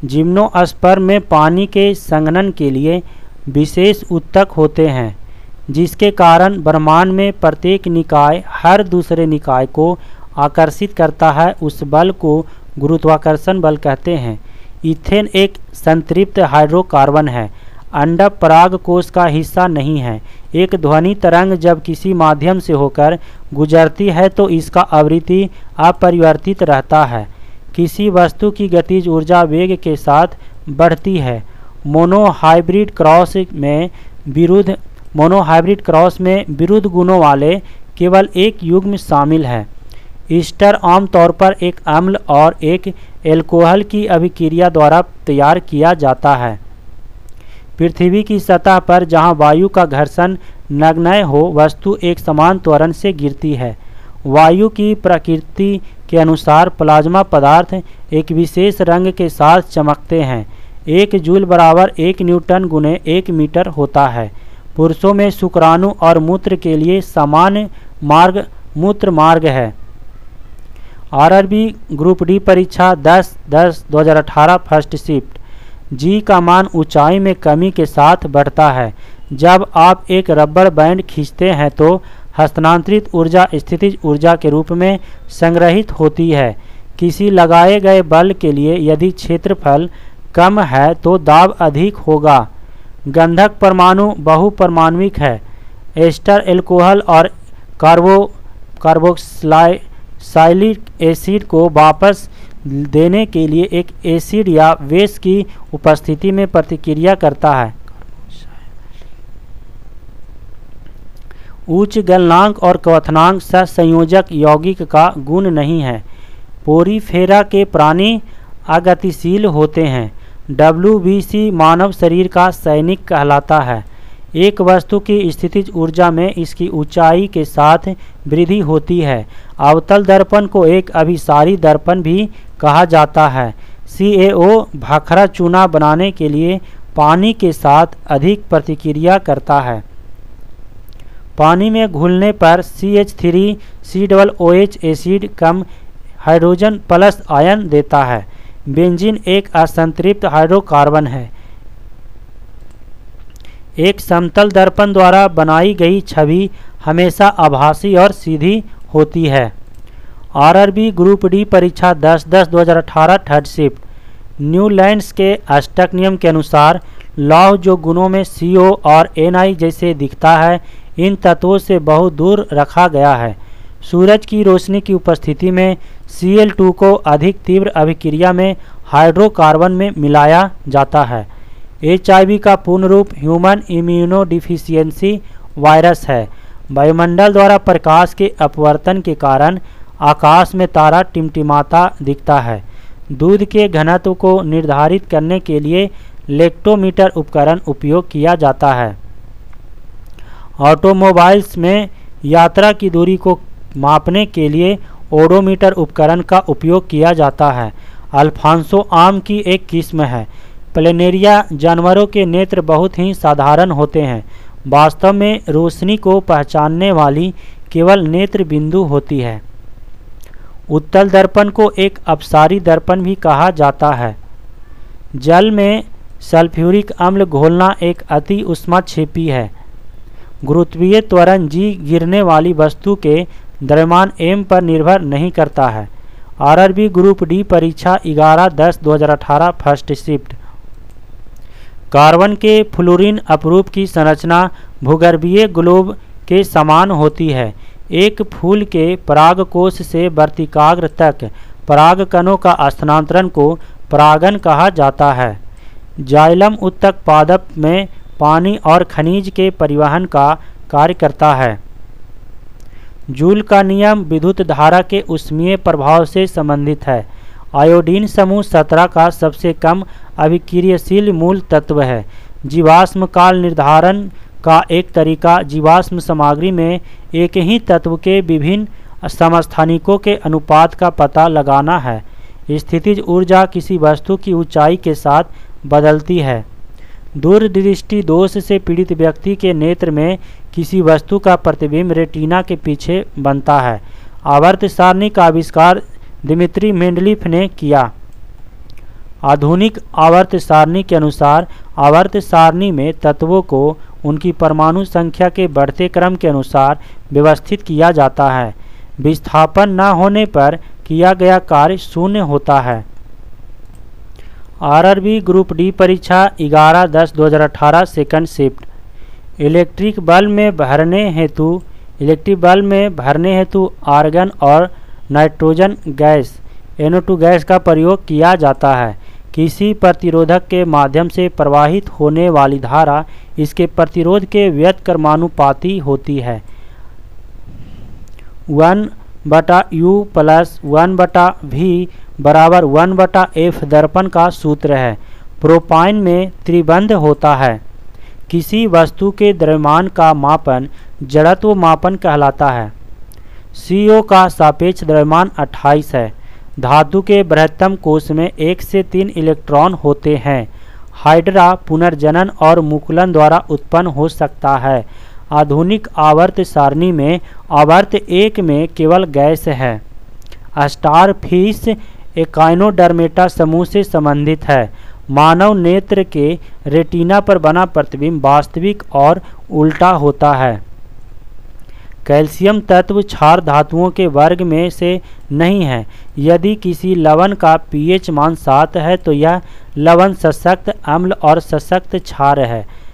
Speaker 1: जिम्नोस्पर्म में पानी के संघनन के लिए विशेष उत्तक होते हैं, जिसके कारण ब्रह्मांड में प्रत्येक निकाय हर दूसरे निकाय को आकर्षित करता है। उस बल को गुरुत्वाकर्षण बल कहते हैं। इथेन एक संतृप्त हाइड्रोकार्बन है। अंडा परागकोश का हिस्सा नहीं है। एक ध्वनि तरंग जब किसी माध्यम से होकर गुजरती है तो इसका आवृत्ति अपरिवर्तित रहता है। किसी वस्तु की गतिज ऊर्जा वेग के साथ बढ़ती है। मोनोहाइब्रिड क्रॉस में विरुद्ध गुणों वाले केवल एक युग्म शामिल है। ईस्टर आमतौर पर एक अम्ल और एक एल्कोहल की अभिक्रिया द्वारा तैयार किया जाता है। पृथ्वी की सतह पर जहां वायु का घर्षण नगण्य हो, वस्तु एक समान त्वरण से गिरती है। वायु की प्रकृति के अनुसार प्लाज्मा पदार्थ एक विशेष रंग के साथ चमकते हैं। 1 जूल बराबर 1 न्यूटन गुने 1 मीटर होता है। पुरुषों में शुक्राणु और मूत्र के लिए सामान्य मार्ग मूत्र मार्ग है। आरआरबी ग्रुप डी परीक्षा 10/10/2018 फर्स्ट शिफ्ट। जी का मान ऊंचाई में कमी के साथ बढ़ता है। जब आप एक रबर बैंड खींचते हैं तो हस्तांतरित ऊर्जा स्थितिज ऊर्जा के रूप में संग्रहित होती है। किसी लगाए गए बल के लिए यदि क्षेत्रफल कम है तो दाब अधिक होगा। गंधक परमाणु बहुपरमाणुक है। एस्टर एल्कोहल और कार्बोक्सिलिक एसिड को वापस देने के लिए एक एसिड या बेस की उपस्थिति में प्रतिक्रिया करता है। उच्च गलनांक और क्वथनांक सहसंयोजक यौगिक का गुण नहीं है। पोरीफेरा के प्राणी अगतिशील होते हैं। WBC मानव शरीर का सैनिक कहलाता है। एक वस्तु की स्थितिज ऊर्जा में इसकी ऊंचाई के साथ वृद्धि होती है। अवतल दर्पण को एक अभिसारी दर्पण भी कहा जाता है। CaO भाखरा चूना बनाने के लिए पानी के साथ अधिक प्रतिक्रिया करता है। पानी में घुलने पर CH3COOH एसिड कम हाइड्रोजन प्लस आयन देता है। बेंजीन एक असंतृप्त हाइड्रोकार्बन है। एक समतल दर्पण द्वारा बनाई गई छवि हमेशा आभासी और सीधी होती है। आरआरबी ग्रुप डी परीक्षा 10/10/2018 थर्ड शिफ्ट। न्यूलैंड्स के अष्टक नियम के अनुसार लौह जो गुणों में CO और Na जैसे दिखता है, इन तत्वों से बहुत दूर रखा गया है। सूरज की रोशनी की उपस्थिति में Cl2 को अधिक तीव्र अभिक्रिया में हाइड्रोकार्बन में मिलाया जाता है। HIV का पूर्ण रूप ह्यूमन इम्यूनोडिफिशियेंसी वायरस है। वायुमंडल द्वारा प्रकाश के अपवर्तन के कारण आकाश में तारा टिमटिमाता दिखता है। दूध के घनत्व को निर्धारित करने के लिए लेक्टोमीटर उपकरण उपयोग किया जाता है। ऑटोमोबाइल्स में यात्रा की दूरी को मापने के लिए ओडोमीटर उपकरण का उपयोग किया जाता है। अल्फांसो आम की एक किस्म है। प्लेनेरिया जानवरों के नेत्र बहुत ही साधारण होते हैं। वास्तव में रोशनी को पहचानने वाली केवल नेत्र बिंदु होती है। उत्तल दर्पण को एक अपसारी दर्पण भी कहा जाता है। जल में सल्फ्यूरिक अम्ल घोलना एक अति ऊष्माक्षेपी है। गुरुत्वीय त्वरण जी गिरने वाली वस्तु के द्रव्यमान m पर निर्भर नहीं करता है। आरआरबी ग्रुप डी परीक्षा 11/10/2018 फर्स्ट शिफ्ट। कार्बन के फ्लोरीन अपरूप की संरचना भूगर्भीय ग्लोब के समान होती है। एक फूल के परागकोश से वर्तिकाग्र तक परागकणों का स्थानांतरण को परागन कहा जाता है। जाइलम उत्तक पादप में पानी और खनिज के परिवहन का कार्य करता है। जूल का नियम विद्युत धारा के ऊष्मीय प्रभाव से संबंधित है। आयोडीन समूह 17 का सबसे कम अभिक्रियाशील मूल तत्व है। जीवाश्म काल निर्धारण का एक तरीका जीवाश्म सामग्री में एक ही तत्व के विभिन्न समस्थानिकों के अनुपात का पता लगाना है। स्थितिज ऊर्जा किसी वस्तु की ऊंचाई के साथ बदलती है। दूरदृष्टि दोष से पीड़ित व्यक्ति के नेत्र में किसी वस्तु का प्रतिबिंब रेटिना के पीछे बनता है। आवर्त सारणी का आविष्कार दिमित्री मेंडलीफ ने किया। आधुनिक आवर्त सारणी के अनुसार आवर्त सारणी में तत्वों को उनकी परमाणु संख्या के बढ़ते क्रम के अनुसार व्यवस्थित किया जाता है। विस्थापन न होने पर किया गया कार्य शून्य होता है। आरआरबी ग्रुप डी परीक्षा 11/10/2018 सेकंड शिफ्ट। इलेक्ट्रिक बल्ब में भरने हेतु आर्गन और नाइट्रोजन गैस NO2 गैस का प्रयोग किया जाता है। किसी प्रतिरोधक के माध्यम से प्रवाहित होने वाली धारा इसके प्रतिरोध के व्युत्क्रमानुपाती होती है। 1/U + 1/V बराबर 1/F दर्पण का सूत्र है। प्रोपाइन में त्रिबंध होता है। किसी वस्तु के द्रव्यमान का मापन जड़त्व मापन कहलाता है। CO का सापेक्ष द्रव्यमान 28 है। धातु के बृहत्तम कोश में 1 से 3 इलेक्ट्रॉन होते हैं। हाइड्रा पुनर्जनन और मुकुलन द्वारा उत्पन्न हो सकता है। आधुनिक आवर्त सारणी में आवर्त 1 में केवल गैस है। स्टार फिश एकाइनोडर्मेटा समूह से संबंधित है। मानव नेत्र के रेटिना पर बना प्रतिबिंब वास्तविक और उल्टा होता है। कैल्शियम तत्व क्षार धातुओं के वर्ग में से नहीं है। यदि किसी लवण का pH मान 7 है तो यह लवण सशक्त अम्ल और सशक्त क्षार है।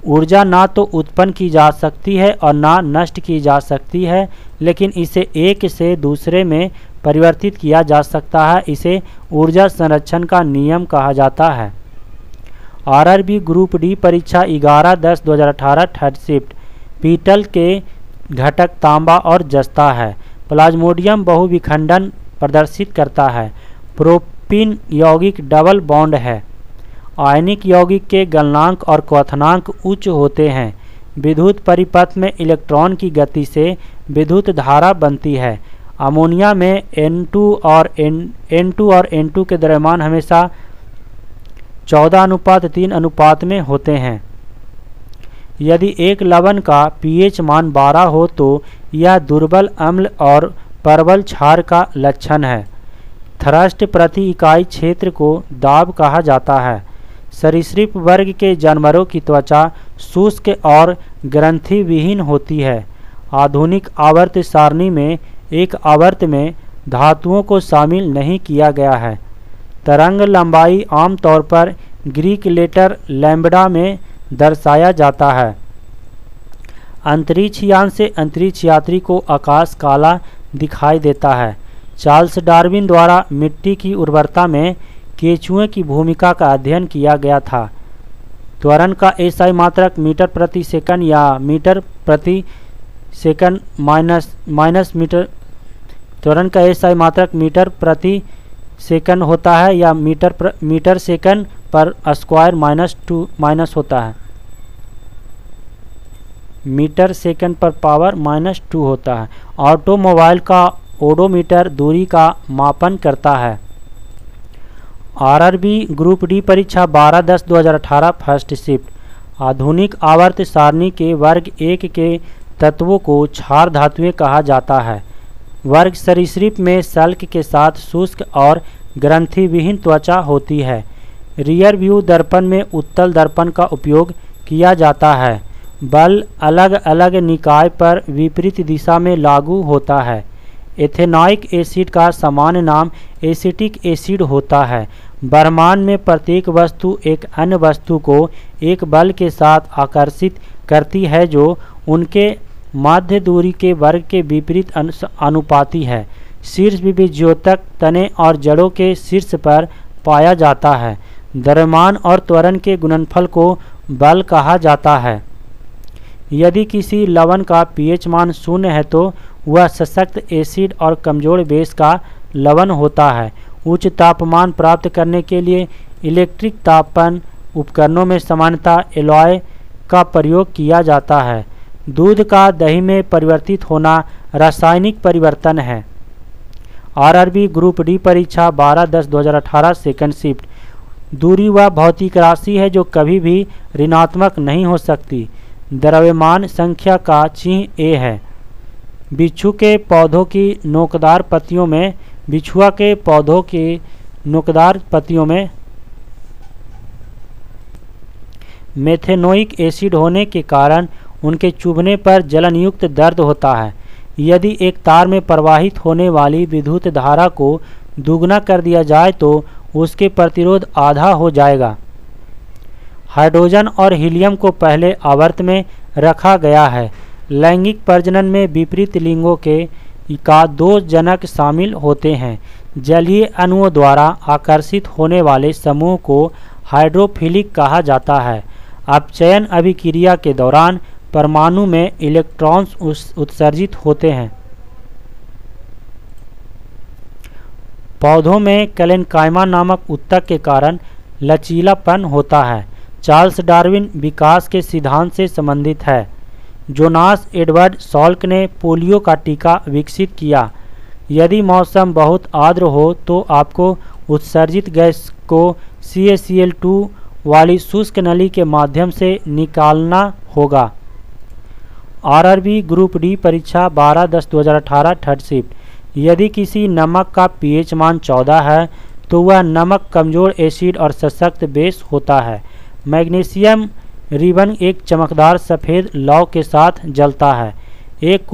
Speaker 1: ऊर्जा ना तो उत्पन्न की जा सकती है और ना नष्ट की जा सकती है, लेकिन इसे एक से दूसरे में परिवर्तित किया जा सकता है। इसे ऊर्जा संरक्षण का नियम कहा जाता है। आरआरबी ग्रुप डी परीक्षा 11/10/2018 थर्ड शिफ्ट। पीतल के घटक तांबा और जस्ता है। प्लाज्मोडियम बहुविखंडन प्रदर्शित करता है। प्रोपीन यौगिक डबल बॉन्ड है। आयनिक यौगिक के गलनांक और क्वथनांक उच्च होते हैं। विद्युत परिपथ में इलेक्ट्रॉन की गति से विद्युत धारा बनती है। अमोनिया में N2 और N2 के द्रव्यमान हमेशा 14:3 अनुपात में होते हैं। यदि एक लवण का pH मान 12 हो तो यह दुर्बल अम्ल और प्रबल क्षार का लक्षण है। थ्रस्ट प्रति इकाई क्षेत्र को दाब कहा जाता है। सरीसृप वर्ग के जानवरों की त्वचा शुष्क और ग्रंथि विहीन होती है। आधुनिक आवर्त सारणी में एक आवर्त में धातुओं को शामिल नहीं किया गया है। तरंग लंबाई आमतौर पर ग्रीक लेटर लैम्बडा में दर्शाया जाता है। अंतरिक्ष यान से अंतरिक्ष यात्री को आकाश काला दिखाई देता है। चार्ल्स डार्विन द्वारा मिट्टी की उर्वरता में केंचुए की भूमिका का अध्ययन किया गया था। त्वरण का SI मात्रक मीटर प्रति सेकंड या मीटर प्रति सेकंड माइनस मीटर। त्वरण का SI मात्रक मीटर प्रति सेकंड होता है या मीटर सेकंड पर स्क्वायर माइनस होता है। मीटर सेकंड पर पावर -2 होता है। ऑटोमोबाइल का ओडोमीटर दूरी का मापन करता है। आरआरबी ग्रुप डी परीक्षा 12/10/2018 फर्स्ट शिफ्ट। आधुनिक आवर्त सारणी के वर्ग 1 के तत्वों को क्षार धातुएं कहा जाता है। वर्ग सरीसृप में सल्क के साथ शुष्क और ग्रंथि विहीन त्वचा होती है। रियर व्यू दर्पण में उत्तल दर्पण का उपयोग किया जाता है। बल अलग अलग निकाय पर विपरीत दिशा में लागू होता है। एथेनॉइक एसिड का सामान्य नाम एसिटिक एसिड होता है। ब्रह्मांड में प्रत्येक वस्तु एक अन्य वस्तु को एक बल के साथ आकर्षित करती है जो उनके मध्य दूरी के वर्ग के विपरीत अनुपाती है। शीर्ष विभेद्योतक तने और जड़ों के शीर्ष पर पाया जाता है। द्रव्यमान और त्वरण के गुणनफल को बल कहा जाता है। यदि किसी लवण का पीएच मान 0 है तो वह सशक्त एसिड और कमजोर बेस का लवण होता है। उच्च तापमान प्राप्त करने के लिए इलेक्ट्रिक तापन उपकरणों में सामान्यतः एलॉय का प्रयोग किया जाता है। दूध का दही में परिवर्तित होना रासायनिक परिवर्तन है। आरआरबी ग्रुप डी परीक्षा 12/10/2018 सेकंड शिफ्ट। दूरी वह भौतिक राशि है जो कभी भी ऋणात्मक नहीं हो सकती। द्रव्यमान संख्या का चिन्ह ए है। बिच्छू के पौधों की नोकदार पत्तियों में बिछुआ के पौधों की नोकदार पत्तियों में मेथेनोइक एसिड होने के कारण उनके चुभने पर जलनयुक्त दर्द होता है। यदि एक तार में प्रवाहित होने वाली विद्युत धारा को दुगना कर दिया जाए तो उसके प्रतिरोध आधा हो जाएगा। हाइड्रोजन और हीलियम को पहले आवर्त में रखा गया है। लैंगिक प्रजनन में विपरीत लिंगों के का 2 जनक शामिल होते हैं। जलीय अणुओं द्वारा आकर्षित होने वाले समूह को हाइड्रोफिलिक कहा जाता है। अपचयन अभिक्रिया के दौरान परमाणु में इलेक्ट्रॉन्स उत्सर्जित होते हैं। पौधों में कैलेनकाइमा नामक उत्तक के कारण लचीलापन होता है। चार्ल्स डार्विन विकास के सिद्धांत से संबंधित है। जोनास एडवर्ड सॉल्क ने पोलियो का टीका विकसित किया। यदि मौसम बहुत आर्द्र हो तो आपको उत्सर्जित गैस को CaCl2 वाली शुष्क नली के माध्यम से निकालना होगा। आरआरबी ग्रुप डी परीक्षा 12/10/2018 थर्ड शिफ्ट। यदि किसी नमक का pH मान 14 है तो वह नमक कमजोर एसिड और सशक्त बेस होता है। मैग्नीशियम रिबन एक चमकदार सफ़ेद लौ के साथ जलता है। 1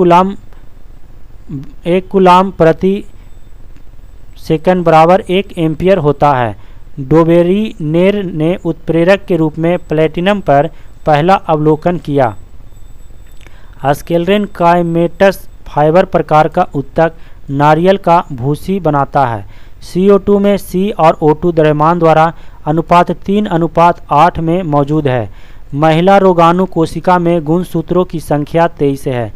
Speaker 1: कूलाम प्रति सेकंड बराबर 1 एम्पियर होता है। डोबेरीनेर ने उत्प्रेरक के रूप में प्लेटिनम पर पहला अवलोकन किया। स्केलरेन काइमेटस फाइबर प्रकार का उत्तक नारियल का भूसी बनाता है। CO2 में C और O2 द्रव्यमान द्वारा अनुपात 3:8 में मौजूद है। महिला रोगाणु कोशिका में गुणसूत्रों की संख्या 23 है।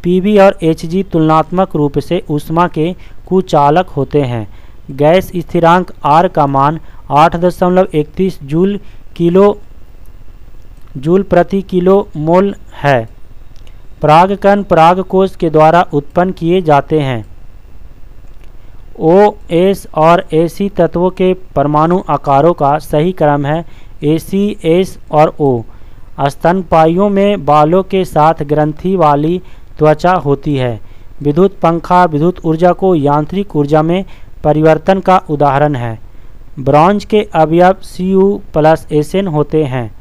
Speaker 1: Pb और Hg तुलनात्मक रूप से ऊष्मा के कुचालक होते हैं। गैस स्थिरांक R का मान 8.31 जूल प्रति किलो मोल है। परागकण परागकोश के द्वारा उत्पन्न किए जाते हैं। O, S और Ac तत्वों के परमाणु आकारों का सही क्रम है Ac, S और O। स्तनपायियों में बालों के साथ ग्रंथि वाली त्वचा होती है। विद्युत पंखा विद्युत ऊर्जा को यांत्रिक ऊर्जा में परिवर्तन का उदाहरण है। ब्रॉन्ज के अवयव Cu+Sn होते हैं।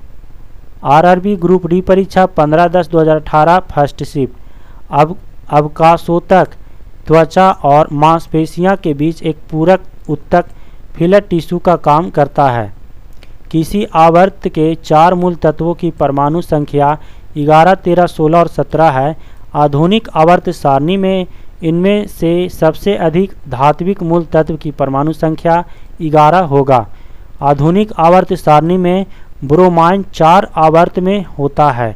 Speaker 1: आरआरबी ग्रुप डी परीक्षा 15/10/2018 फर्स्ट शिफ्ट। अवकाशोतक त्वचा और मांसपेशियां के बीच एक पूरक उत्तक फिलर टिश्यू का काम करता है। किसी आवर्त के 4 मूल तत्वों की परमाणु संख्या 11, 13, 16 और 17 है। आधुनिक आवर्त सारणी में इनमें से सबसे अधिक धात्विक मूल तत्व की परमाणु संख्या 11 होगा। आधुनिक आवर्त सारणी में ब्रोमाइन 4 आवर्त में होता है।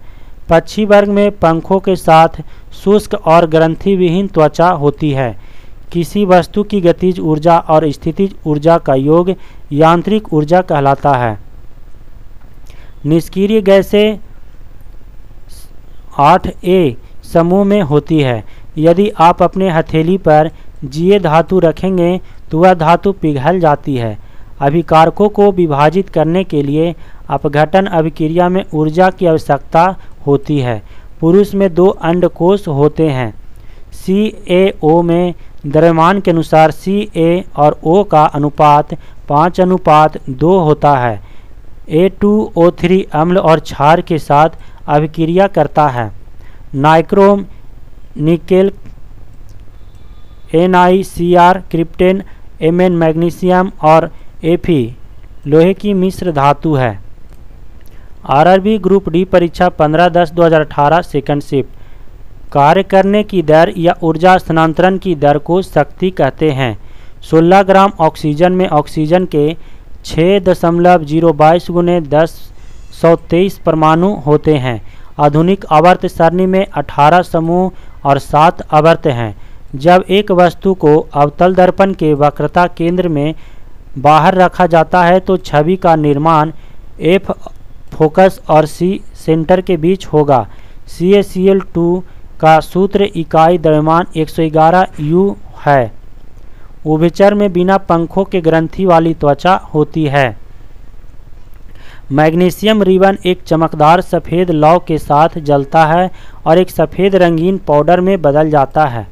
Speaker 1: पक्षी वर्ग में पंखों के साथ शुष्क और ग्रंथि विहीन त्वचा होती है। किसी वस्तु की गतिज ऊर्जा और स्थितिज ऊर्जा का योग यांत्रिक ऊर्जा कहलाता है। निष्क्रिय गैसें 8A समूह में होती है। यदि आप अपने हथेली पर जीए धातु रखेंगे तो वह धातु पिघल जाती है। अभिकारकों को विभाजित करने के लिए अपघटन अभिक्रिया में ऊर्जा की आवश्यकता होती है। पुरुष में 2 अंडकोश होते हैं। CaO में द्रव्यमान के अनुसार Ca और O का अनुपात 5:2 होता है। A2O3 अम्ल और क्षार के साथ अभिक्रिया करता है। Nichrome, nickel, NiCr, cryptand, Mn magnesium और Fe लोहे की मिश्र धातु है। RRB ग्रुप डी परीक्षा 15/10/2018 सेकंड शिफ्ट। कार्य करने की दर या ऊर्जा स्थानांतरण की दर को शक्ति कहते हैं। 16 ग्राम ऑक्सीजन में ऑक्सीजन के 6.022 × 1023 परमाणु होते हैं। आधुनिक आवर्त सारणी में 18 समूह और 7 आवर्त हैं। जब एक वस्तु को अवतल दर्पण के वक्रता केंद्र में बाहर रखा जाता है तो छवि का निर्माण F फोकस और C सेंटर के बीच होगा। CaCl2 का सूत्र इकाई द्रव्यमान 111 U है। उभयचर में बिना पंखों के ग्रंथि वाली त्वचा होती है। मैग्नीशियम रिबन एक चमकदार सफ़ेद लौ के साथ जलता है और एक सफ़ेद रंगीन पाउडर में बदल जाता है।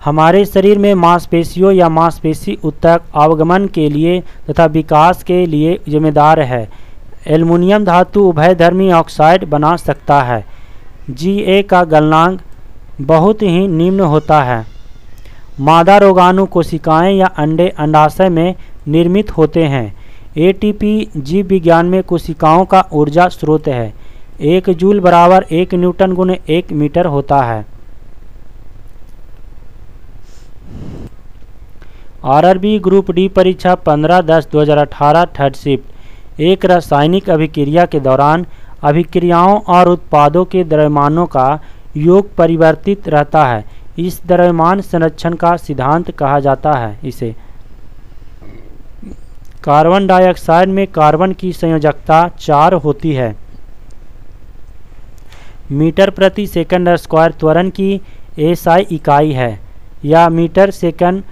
Speaker 1: हमारे शरीर में मांसपेशियों या मांसपेशी ऊतक अवगमन के लिए तथा विकास के लिए जिम्मेदार है। एल्युमिनियम धातु उभयधर्मी ऑक्साइड बना सकता है। Ga का गलनांक बहुत ही निम्न होता है। मादा रोगाणु कोशिकाएं या अंडे अंडाशय में निर्मित होते हैं। ATP जीव विज्ञान में कोशिकाओं का ऊर्जा स्रोत है। 1 जूल बराबर 1 न्यूटन × 1 मीटर होता है। RRB ग्रुप डी परीक्षा 15/10/2018 थर्ड शिफ्ट। एक रासायनिक अभिक्रिया के दौरान अभिक्रियाओं और उत्पादों के द्रव्यमानों का योग परिवर्तित रहता है। इस द्रव्यमान संरक्षण का सिद्धांत कहा जाता है। इसे कार्बन डाइऑक्साइड में कार्बन की संयोजकता 4 होती है। मीटर प्रति सेकंड स्क्वायर त्वरण की SI इकाई है या metre second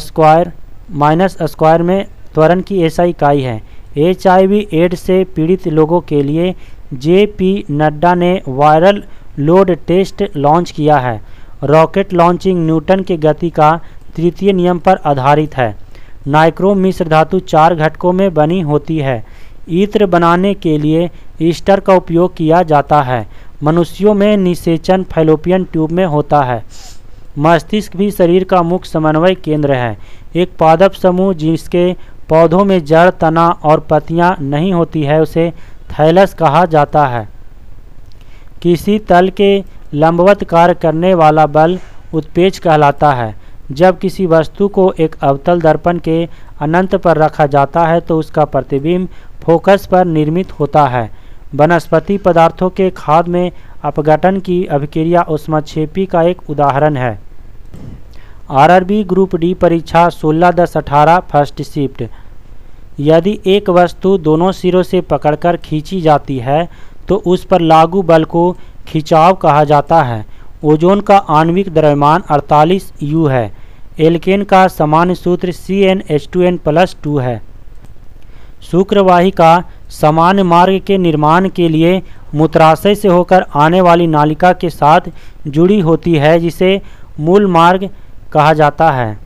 Speaker 1: square minus square में त्वरण की SI इकाई है। HIV एड्स से पीड़ित लोगों के लिए JP नड्डा ने वायरल लोड टेस्ट लॉन्च किया है। रॉकेट लॉन्चिंग न्यूटन के गति का तृतीय नियम पर आधारित है। नाइक्रोम मिश्र धातु 4 घटकों में बनी होती है। इत्र बनाने के लिए ईस्टर का उपयोग किया जाता है। मनुष्यों में निषेचन फैलोपियन ट्यूब में होता है। मस्तिष्क भी शरीर का मुख्य समन्वय केंद्र है। एक पादप समूह जिसके पौधों में जड़, तना और पत्तियां नहीं होती है उसे थैलस कहा जाता है। किसी तल के लंबवत कार्य करने वाला बल उत्प्रेरक कहलाता है। जब किसी वस्तु को एक अवतल दर्पण के अनंत पर रखा जाता है तो उसका प्रतिबिंब फोकस पर निर्मित होता है। वनस्पति पदार्थों के खाद्य में अपघटन की अभिक्रिया ऊष्माक्षेपी का एक उदाहरण है। RRB ग्रुप डी परीक्षा 16/10/18 फर्स्ट शिफ्ट। यदि एक वस्तु दोनों सिरों से पकड़कर खींची जाती है तो उस पर लागू बल को खिंचाव कहा जाता है। ओजोन का आणविक द्रव्यमान 48 U है। एल्केन का सामान्य सूत्र CnH2n+2 है। शुक्रवाही का सामान्य मार्ग के निर्माण के लिए मूत्राशय से होकर आने वाली नालिका के साथ जुड़ी होती है जिसे मूल मार्ग कहा जाता है।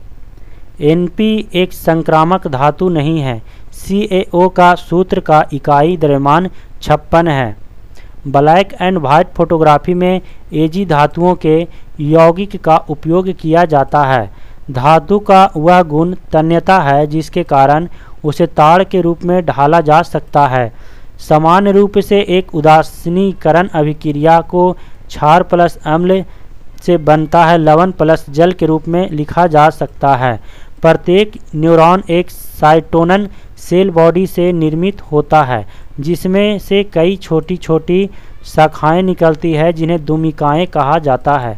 Speaker 1: Np एक संक्रामक धातु नहीं है। CaO का सूत्र का इकाई द्रव्यमान 56 है। ब्लैक एंड वाइट फोटोग्राफी में Ag धातुओं के यौगिक का उपयोग किया जाता है। धातु का वह गुण तन्यता है जिसके कारण उसे ताड़ के रूप में ढाला जा सकता है। सामान्य रूप से एक उदासीनीकरण अभिक्रिया को क्षार प्लस अम्ल से बनता है लवण प्लस जल के रूप में लिखा जा सकता है। प्रत्येक न्यूरॉन एक साइटोनन सेल बॉडी से निर्मित होता है जिसमें से कई छोटी छोटी शाखाएं निकलती है जिन्हें दुमिकाएं कहा जाता है।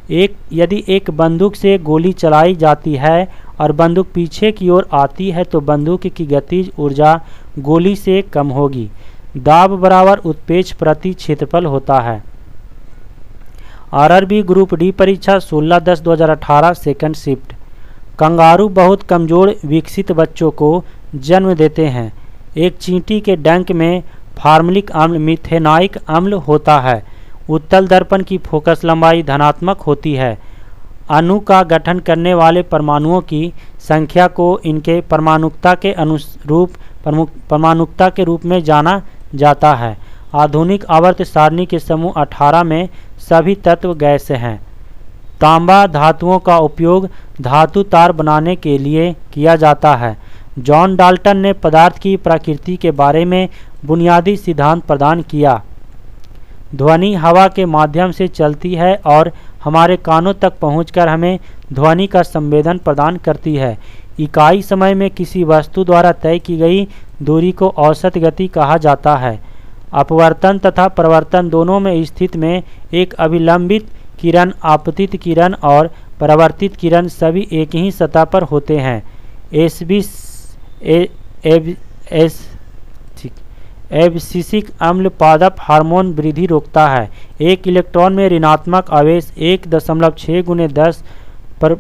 Speaker 1: यदि एक बंदूक से गोली चलाई जाती है और बंदूक पीछे की ओर आती है तो बंदूक की गतिज ऊर्जा गोली से कम होगी। दाब बराबर उत्प्रेरक प्रति क्षेत्रफल होता है। आरआरबी ग्रुप डी परीक्षा 16/10/2018 सेकंड शिफ्ट। कंगारू बहुत कमज़ोर विकसित बच्चों को जन्म देते हैं। एक चींटी के डंक में फार्मिलिक अम्ल मिथेनाइक अम्ल होता है। उत्तल दर्पण की फोकस लंबाई धनात्मक होती है। अणु का गठन करने वाले परमाणुओं की संख्या को इनके परमाणुकता के अनुरूप परमाणुकता के रूप में जाना जाता है। आधुनिक आवर्त सारणी के समूह 18 में सभी तत्व गैस हैं। तांबा धातुओं का उपयोग धातु तार बनाने के लिए किया जाता है। जॉन डाल्टन ने पदार्थ की प्रकृति के बारे में बुनियादी सिद्धांत प्रदान किया। ध्वनि हवा के माध्यम से चलती है और हमारे कानों तक पहुंचकर हमें ध्वनि का संवेदन प्रदान करती है। इकाई समय में किसी वस्तु द्वारा तय की गई दूरी को औसत गति कहा जाता है। अपवर्तन तथा प्रवर्तन दोनों में स्थित में एक अभिलंबित किरण, आपतित किरण और परावर्तित किरण सभी एक ही सतह पर होते हैं। एब्सिसिक अम्ल पादप हार्मोन वृद्धि रोकता है। एक इलेक्ट्रॉन में ऋणात्मक आवेश 1.6 ×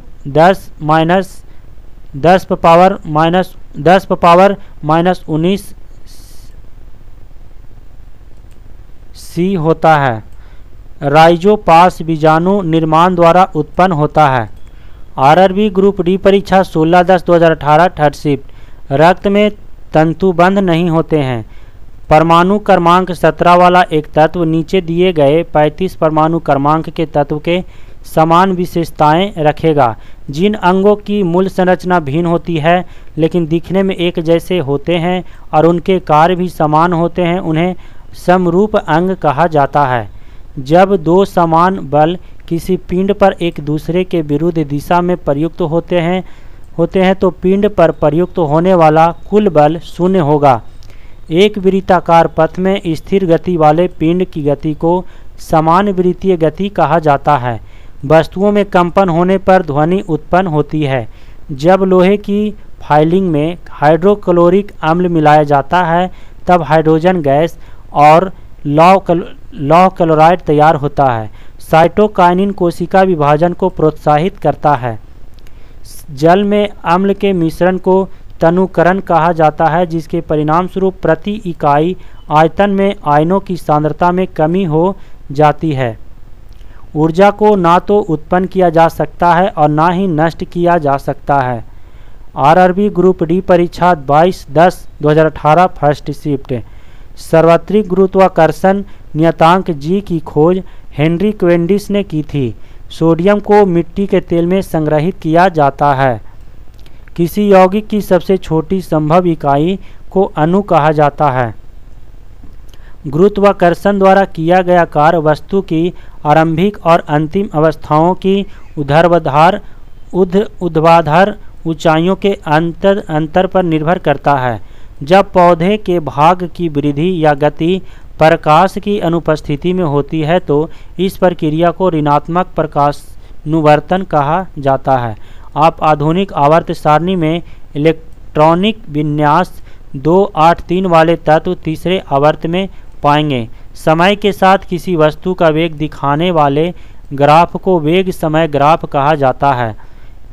Speaker 1: 10⁻⁻19 सी होता है। राइजोपास बीजाणु निर्माण द्वारा उत्पन्न होता है। आरआरबी ग्रुप डी परीक्षा 16/10/2018 थर्ड शिफ्ट। रक्त में तंतुबंध नहीं होते हैं। परमाणु क्रमांक 17 वाला एक तत्व नीचे दिए गए 35 परमाणु क्रमांक के तत्व के समान विशेषताएं रखेगा। जिन अंगों की मूल संरचना भिन्न होती है लेकिन दिखने में एक जैसे होते हैं और उनके कार्य भी समान होते हैं, उन्हें समरूप अंग कहा जाता है। जब दो समान बल किसी पिंड पर एक दूसरे के विरुद्ध दिशा में प्रयुक्त होते हैं तो पिंड पर प्रयुक्त होने वाला कुल बल 0 होगा। एक वृत्ताकार पथ में स्थिर गति वाले पिंड की गति को समान वृत्तीय गति कहा जाता है। वस्तुओं में कंपन होने पर ध्वनि उत्पन्न होती है। जब लोहे की फाइलिंग में हाइड्रोक्लोरिक अम्ल मिलाया जाता है तब हाइड्रोजन गैस और लौह क्लोराइड तैयार होता है। साइटोकाइनिन कोशिका विभाजन को प्रोत्साहित करता है। जल में अम्ल के मिश्रण को तनुकरण कहा जाता है, जिसके परिणाम स्वरूप प्रति इकाई आयतन में आयनों की सांद्रता में कमी हो जाती है। ऊर्जा को ना तो उत्पन्न किया जा सकता है और ना ही नष्ट किया जा सकता है। आरआरबी ग्रुप डी परीक्षा 22/10/2018 फर्स्ट शिफ्ट। सार्वत्रिक गुरुत्वाकर्षण नियतांक जी की खोज हेनरी कैवेंडिश ने की थी। सोडियम को मिट्टी के तेल में संग्रहित किया जाता है। किसी यौगिक की सबसे छोटी संभव इकाई को अणु कहा जाता है। गुरुत्वाकर्षण द्वारा किया गया कार्य वस्तु की आरंभिक और अंतिम अवस्थाओं की ऊर्ध्वाधर ऊंचाइयों के अंतर पर निर्भर करता है। जब पौधे के भाग की वृद्धि या गति प्रकाश की अनुपस्थिति में होती है तो इस प्रक्रिया को ऋणात्मक प्रकाशानुवर्तन कहा जाता है। आप आधुनिक आवर्त सारणी में इलेक्ट्रॉनिक विन्यास 283 वाले तत्व तीसरे आवर्त में पाएंगे। समय के साथ किसी वस्तु का वेग दिखाने वाले ग्राफ को वेग समय ग्राफ कहा जाता है।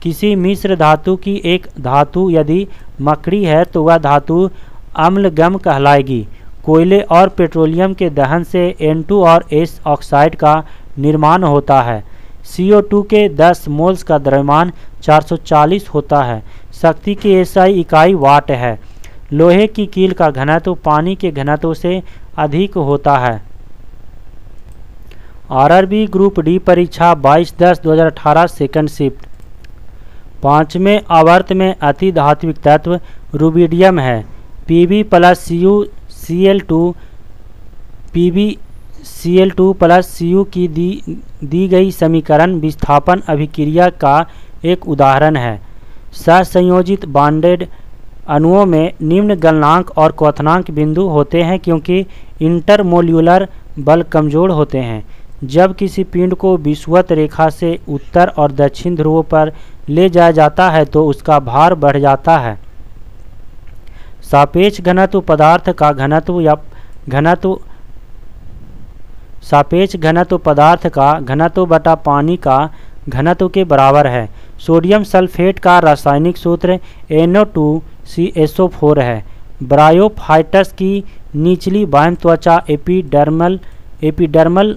Speaker 1: किसी मिश्र धातु की एक धातु यदि मकड़ी है तो वह धातु अम्लगम कहलाएगी। कोयले और पेट्रोलियम के दहन से N2 और S ऑक्साइड का निर्माण होता है। CO2 के 10 मोल्स का द्रव्यमान 440 होता है। शक्ति की SI इकाई वाट है। लोहे की कील का घनत्व पानी के घनत्व से अधिक होता है। आरआरबी ग्रुप डी परीक्षा 22/10/2018 सेकंड शिफ्ट। 5वें आवर्त में अति धात्विक तत्व रुबिडियम है। Pb+Cu Cl2 Pbcl2+Cu की दी गई समीकरण विस्थापन अभिक्रिया का एक उदाहरण है। सहसंयोजित बॉन्डेड अणुओं में निम्न गलनांक और क्वथनांक बिंदु होते हैं क्योंकि इंटरमोल्यूलर बल कमजोर होते हैं। जब किसी पिंड को विषुवत रेखा से उत्तर और दक्षिण ध्रुवों पर ले जाया जाता है तो उसका भार बढ़ जाता है। सापेक्ष घनत्व पदार्थ का घनत्व या घनत्व सापेक्ष घनत्व पदार्थ का घनत्व बटा पानी का घनत्व के बराबर है। सोडियम सल्फेट का रासायनिक सूत्र NO2CSO4 है। ब्रायोफाइटस की निचली बाह्य त्वचा एपिडर्मल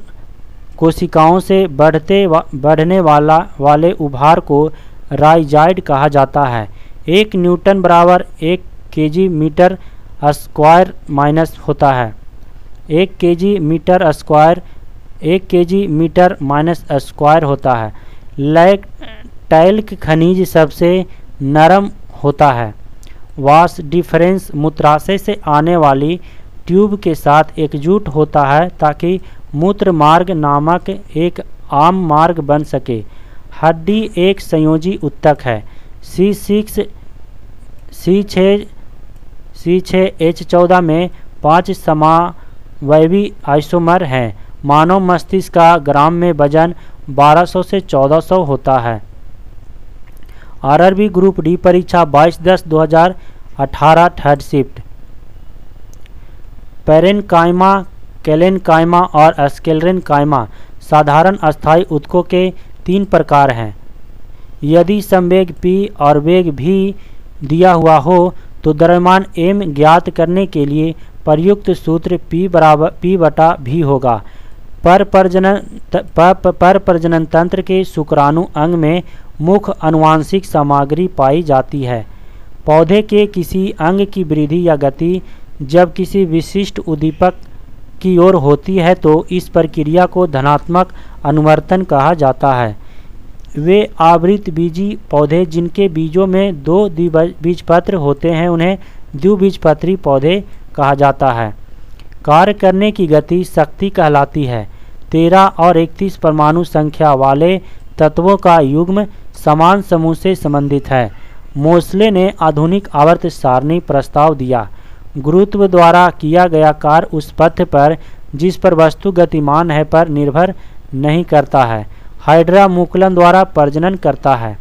Speaker 1: कोशिकाओं से बढ़ने वाले उभार को राइजाइड कहा जाता है। 1 न्यूटन बराबर 1 केजी मीटर स्क्वायर माइनस होता है। 1 केजी मीटर माइनस स्क्वायर होता है। टैल्क खनिज सबसे नरम होता है। वास डिफरेंस मूत्राशय से आने वाली ट्यूब के साथ एकजुट होता है ताकि मूत्र मार्ग नामक एक आम मार्ग बन सके। हड्डी एक संयोजी ऊतक है। C6H14 में 5 समावयवी आइसोमर हैं। मानव मस्तिष्क का ग्राम में वजन 1200 से 1400 होता है। RRB ग्रुप डी परीक्षा 22/10/2018 थर्ड शिफ्ट। पेरेनकाइमा, कैलेनकाइमा और स्क्लेरेनकाइमा साधारण अस्थायी ऊतकों के 3 प्रकार हैं। यदि संवेग P और वेग V दिया हुआ हो तो द्रव्यमान m ज्ञात करने के लिए प्रयुक्त सूत्र P/V होगा। पर प्रजनन तंत्र के शुक्राणु अंग में मुख्य आनुवांशिक सामग्री पाई जाती है। पौधे के किसी अंग की वृद्धि या गति जब किसी विशिष्ट उद्दीपक की ओर होती है तो इस प्रक्रिया को धनात्मक अनुवर्तन कहा जाता है। वे आवृतबीजी पौधे जिनके बीजों में 2 द्विबीजपत्र होते हैं उन्हें द्विबीजपत्री पौधे कहा जाता है। कार्य करने की गति शक्ति कहलाती है। 13 और 31 परमाणु संख्या वाले तत्वों का युग्म समान समूह से संबंधित है। मोस्ले ने आधुनिक आवर्त सारणी प्रस्ताव दिया। गुरुत्व द्वारा किया गया कार्य उस पथ पर जिस पर वस्तु गतिमान है पर निर्भर नहीं करता है। हाइड्रा मुकुलन द्वारा प्रजनन करता है।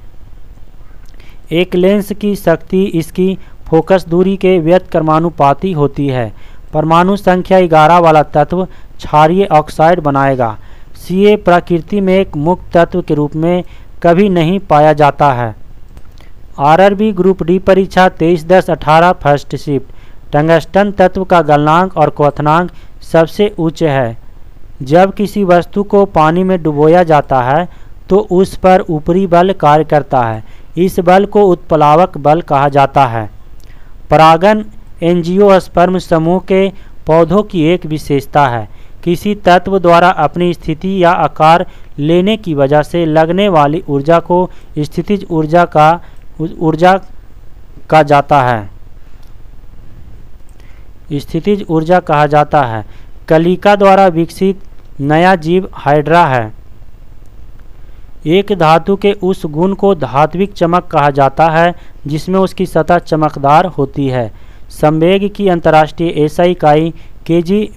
Speaker 1: एक लेंस की शक्ति इसकी फोकस दूरी के व्युत्क्रमानुपाती होती है। परमाणु संख्या 11 वाला तत्व क्षारीय ऑक्साइड बनाएगा। Ca प्रकृति में एक मुक्त तत्व के रूप में कभी नहीं पाया जाता है। RRB ग्रुप डी परीक्षा 23/10/18 फर्स्ट शिफ्ट। टंगस्टन तत्व का गलनांक और क्वथनांक सबसे उच्च है। जब किसी वस्तु को पानी में डुबोया जाता है तो उस पर ऊपरी बल कार्य करता है। इस बल को उत्प्लावक बल कहा जाता है। परागन एंजियोस्पर्म समूह के पौधों की एक विशेषता है। किसी तत्व द्वारा अपनी स्थिति या आकार लेने की वजह से लगने वाली ऊर्जा को स्थितिज ऊर्जा कहा जाता है। कलिका द्वारा विकसित नया जीव हाइड्रा है। एक धातु के उस गुण को धात्विक चमक कहा जाता है जिसमें उसकी सतह चमकदार होती है। संवेग की अंतर्राष्ट्रीय एसआई इकाई केजी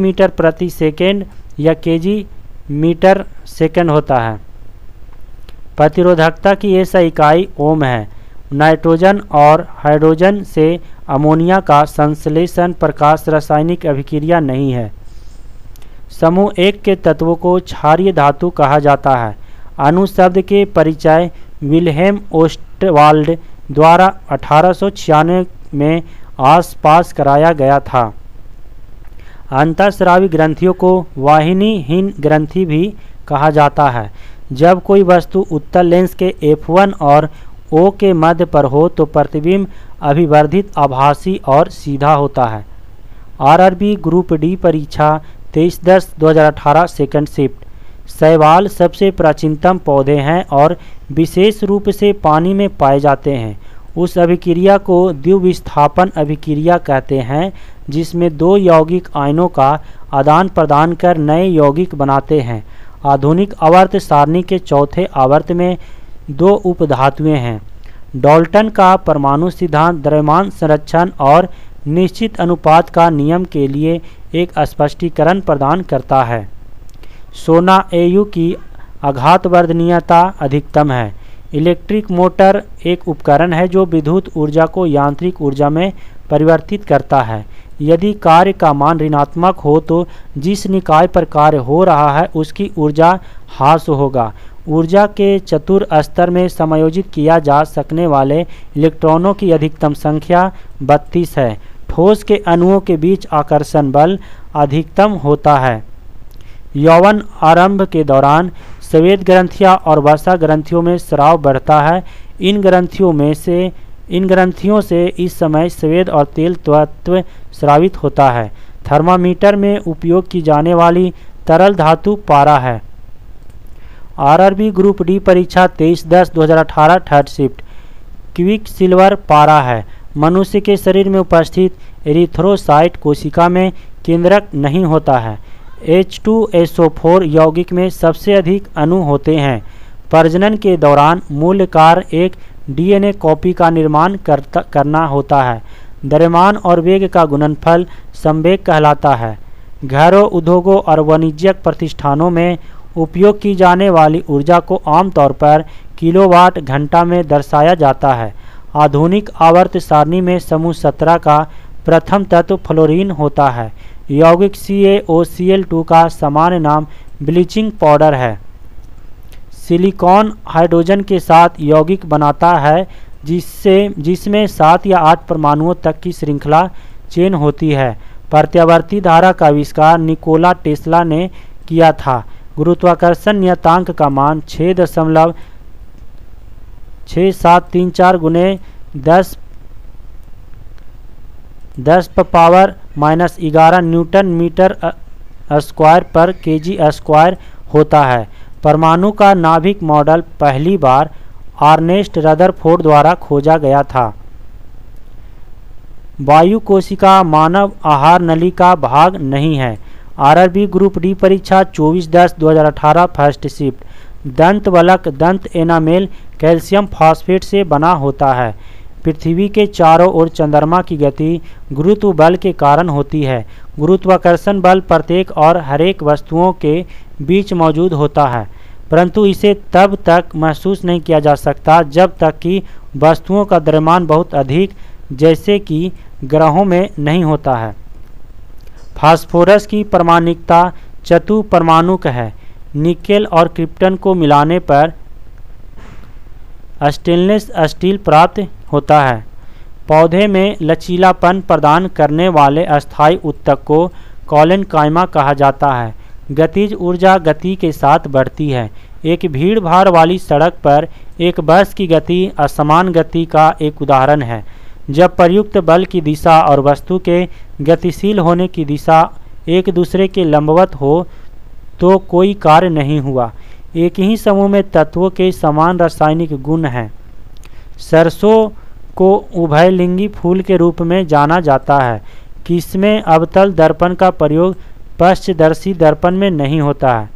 Speaker 1: मीटर प्रति सेकेंड या केजी मीटर सेकेंड होता है। प्रतिरोधकता की एसआई इकाई ओम है। नाइट्रोजन और हाइड्रोजन से अमोनिया का संश्लेषण प्रकाश रासायनिक अभिक्रिया नहीं है। समूह 1 के तत्वों को क्षारीय धातु कहा जाता है। अणु शब्द के परिचय विल्हेम ओस्टवाल्ड द्वारा 1896 में आसपास कराया गया था। अंतःस्रावी ग्रंथियों को वाहिनीहीन ग्रंथि भी कहा जाता है। जब कोई वस्तु उत्तल लेंस के F1 और O के मध्य पर हो तो प्रतिबिंब अभिवर्धित आभासी और सीधा होता है। RRB ग्रुप डी परीक्षा 23/10/2018 सेकंड शिफ्ट। शैवाल सबसे प्राचीनतम पौधे हैं और विशेष रूप से पानी में पाए जाते हैं। उस अभिक्रिया को द्विविस्थापन अभिक्रिया कहते हैं जिसमें 2 यौगिक आयनों का आदान प्रदान कर नए यौगिक बनाते हैं। आधुनिक आवर्त सारणी के चौथे आवर्त में 2 उपधातुएं हैं। डाल्टन का परमाणु सिद्धांत द्रव्यमान संरक्षण और निश्चित अनुपात का नियम के लिए एक स्पष्टीकरण प्रदान करता है। सोना Au की आघातवर्धनीयता अधिकतम है। इलेक्ट्रिक मोटर एक उपकरण है जो विद्युत ऊर्जा को यांत्रिक ऊर्जा में परिवर्तित करता है। यदि कार्य का मान ऋणात्मक हो तो जिस निकाय पर कार्य हो रहा है उसकी ऊर्जा ह्रास होगा। ऊर्जा के चतुर स्तर में समायोजित किया जा सकने वाले इलेक्ट्रॉनों की अधिकतम संख्या 32 है। ठोस के अणुओं के बीच आकर्षण बल अधिकतम होता है। यौवन आरंभ के दौरान स्वेद ग्रंथियां और वसा ग्रंथियों में स्राव बढ़ता है। इन ग्रंथियों से इस समय स्वेद और तेल तत्व स्रावित होता है। थर्मामीटर में उपयोग की जाने वाली तरल धातु पारा है। आरआरबी ग्रुप डी परीक्षा 23/10/2018 थर्ड शिफ्ट। क्विक सिल्वर पारा है। मनुष्य के शरीर में उपस्थित एरिथ्रोसाइट कोशिका में केंद्रक नहीं होता है। H2SO4 यौगिक में सबसे अधिक अणु होते हैं। प्रजनन के दौरान मूलकार एक डीएनए कॉपी का निर्माण करना होता है। द्रव्यमान और वेग का गुणनफल संवेग कहलाता है। घरों, उद्योगों और वाणिज्यिक प्रतिष्ठानों में उपयोग की जाने वाली ऊर्जा को आमतौर पर किलोवाट घंटा में दर्शाया जाता है। आधुनिक आवर्त सारणी में समूह 17 का प्रथम तत्व फ्लोरीन होता है। यौगिक CaOCl2 का सामान्य नाम ब्लीचिंग पाउडर है। सिलिकॉन हाइड्रोजन के साथ यौगिक बनाता है जिसमें 7 या 8 परमाणुओं तक की श्रृंखला चेन होती है। प्रत्यावर्ती धारा का आविष्कार निकोला टेस्ला ने किया था। गुरुत्वाकर्षण नियतांक का मान 6.6734 गुने 10⁻⁻11 न्यूटन मीटर स्क्वायर पर केजी स्क्वायर होता है। परमाणु का नाभिक मॉडल पहली बार अर्नेस्ट रदरफोर्ड द्वारा खोजा गया था। वायु कोशिका मानव आहार नली का भाग नहीं है। आरआरबी ग्रुप डी परीक्षा 24/10/2018 फर्स्ट शिफ्ट। दंत वलक दंत एनामेल कैल्शियम फॉस्फेट से बना होता है। पृथ्वी के चारों ओर चंद्रमा की गति गुरुत्व बल के कारण होती है। गुरुत्वाकर्षण बल प्रत्येक और हरेक वस्तुओं के बीच मौजूद होता है, परंतु इसे तब तक महसूस नहीं किया जा सकता जब तक कि वस्तुओं का द्रव्यमान बहुत अधिक, जैसे कि ग्रहों में नहीं होता है। फास्फोरस की परमाणुकता चतुपरमाणुक है। निकेल और क्रिप्टन को मिलाने पर स्टेनलेस स्टील प्राप्त होता है। पौधे में लचीलापन प्रदान करने वाले अस्थायी ऊतक को कॉलेनकाइमा कहा जाता है। गतिज ऊर्जा गति के साथ बढ़ती है। एक भीड़ भाड़ वाली सड़क पर एक बस की गति असमान गति का एक उदाहरण है। जब प्रयुक्त बल की दिशा और वस्तु के गतिशील होने की दिशा एक दूसरे के लंबवत हो तो कोई कार्य नहीं हुआ। एक ही समूह में तत्वों के समान रासायनिक गुण हैं। सरसों को उभयलिंगी फूल के रूप में जाना जाता है। किसमें अवतल दर्पण का प्रयोग पश्चदर्शी दर्पण में नहीं होता है।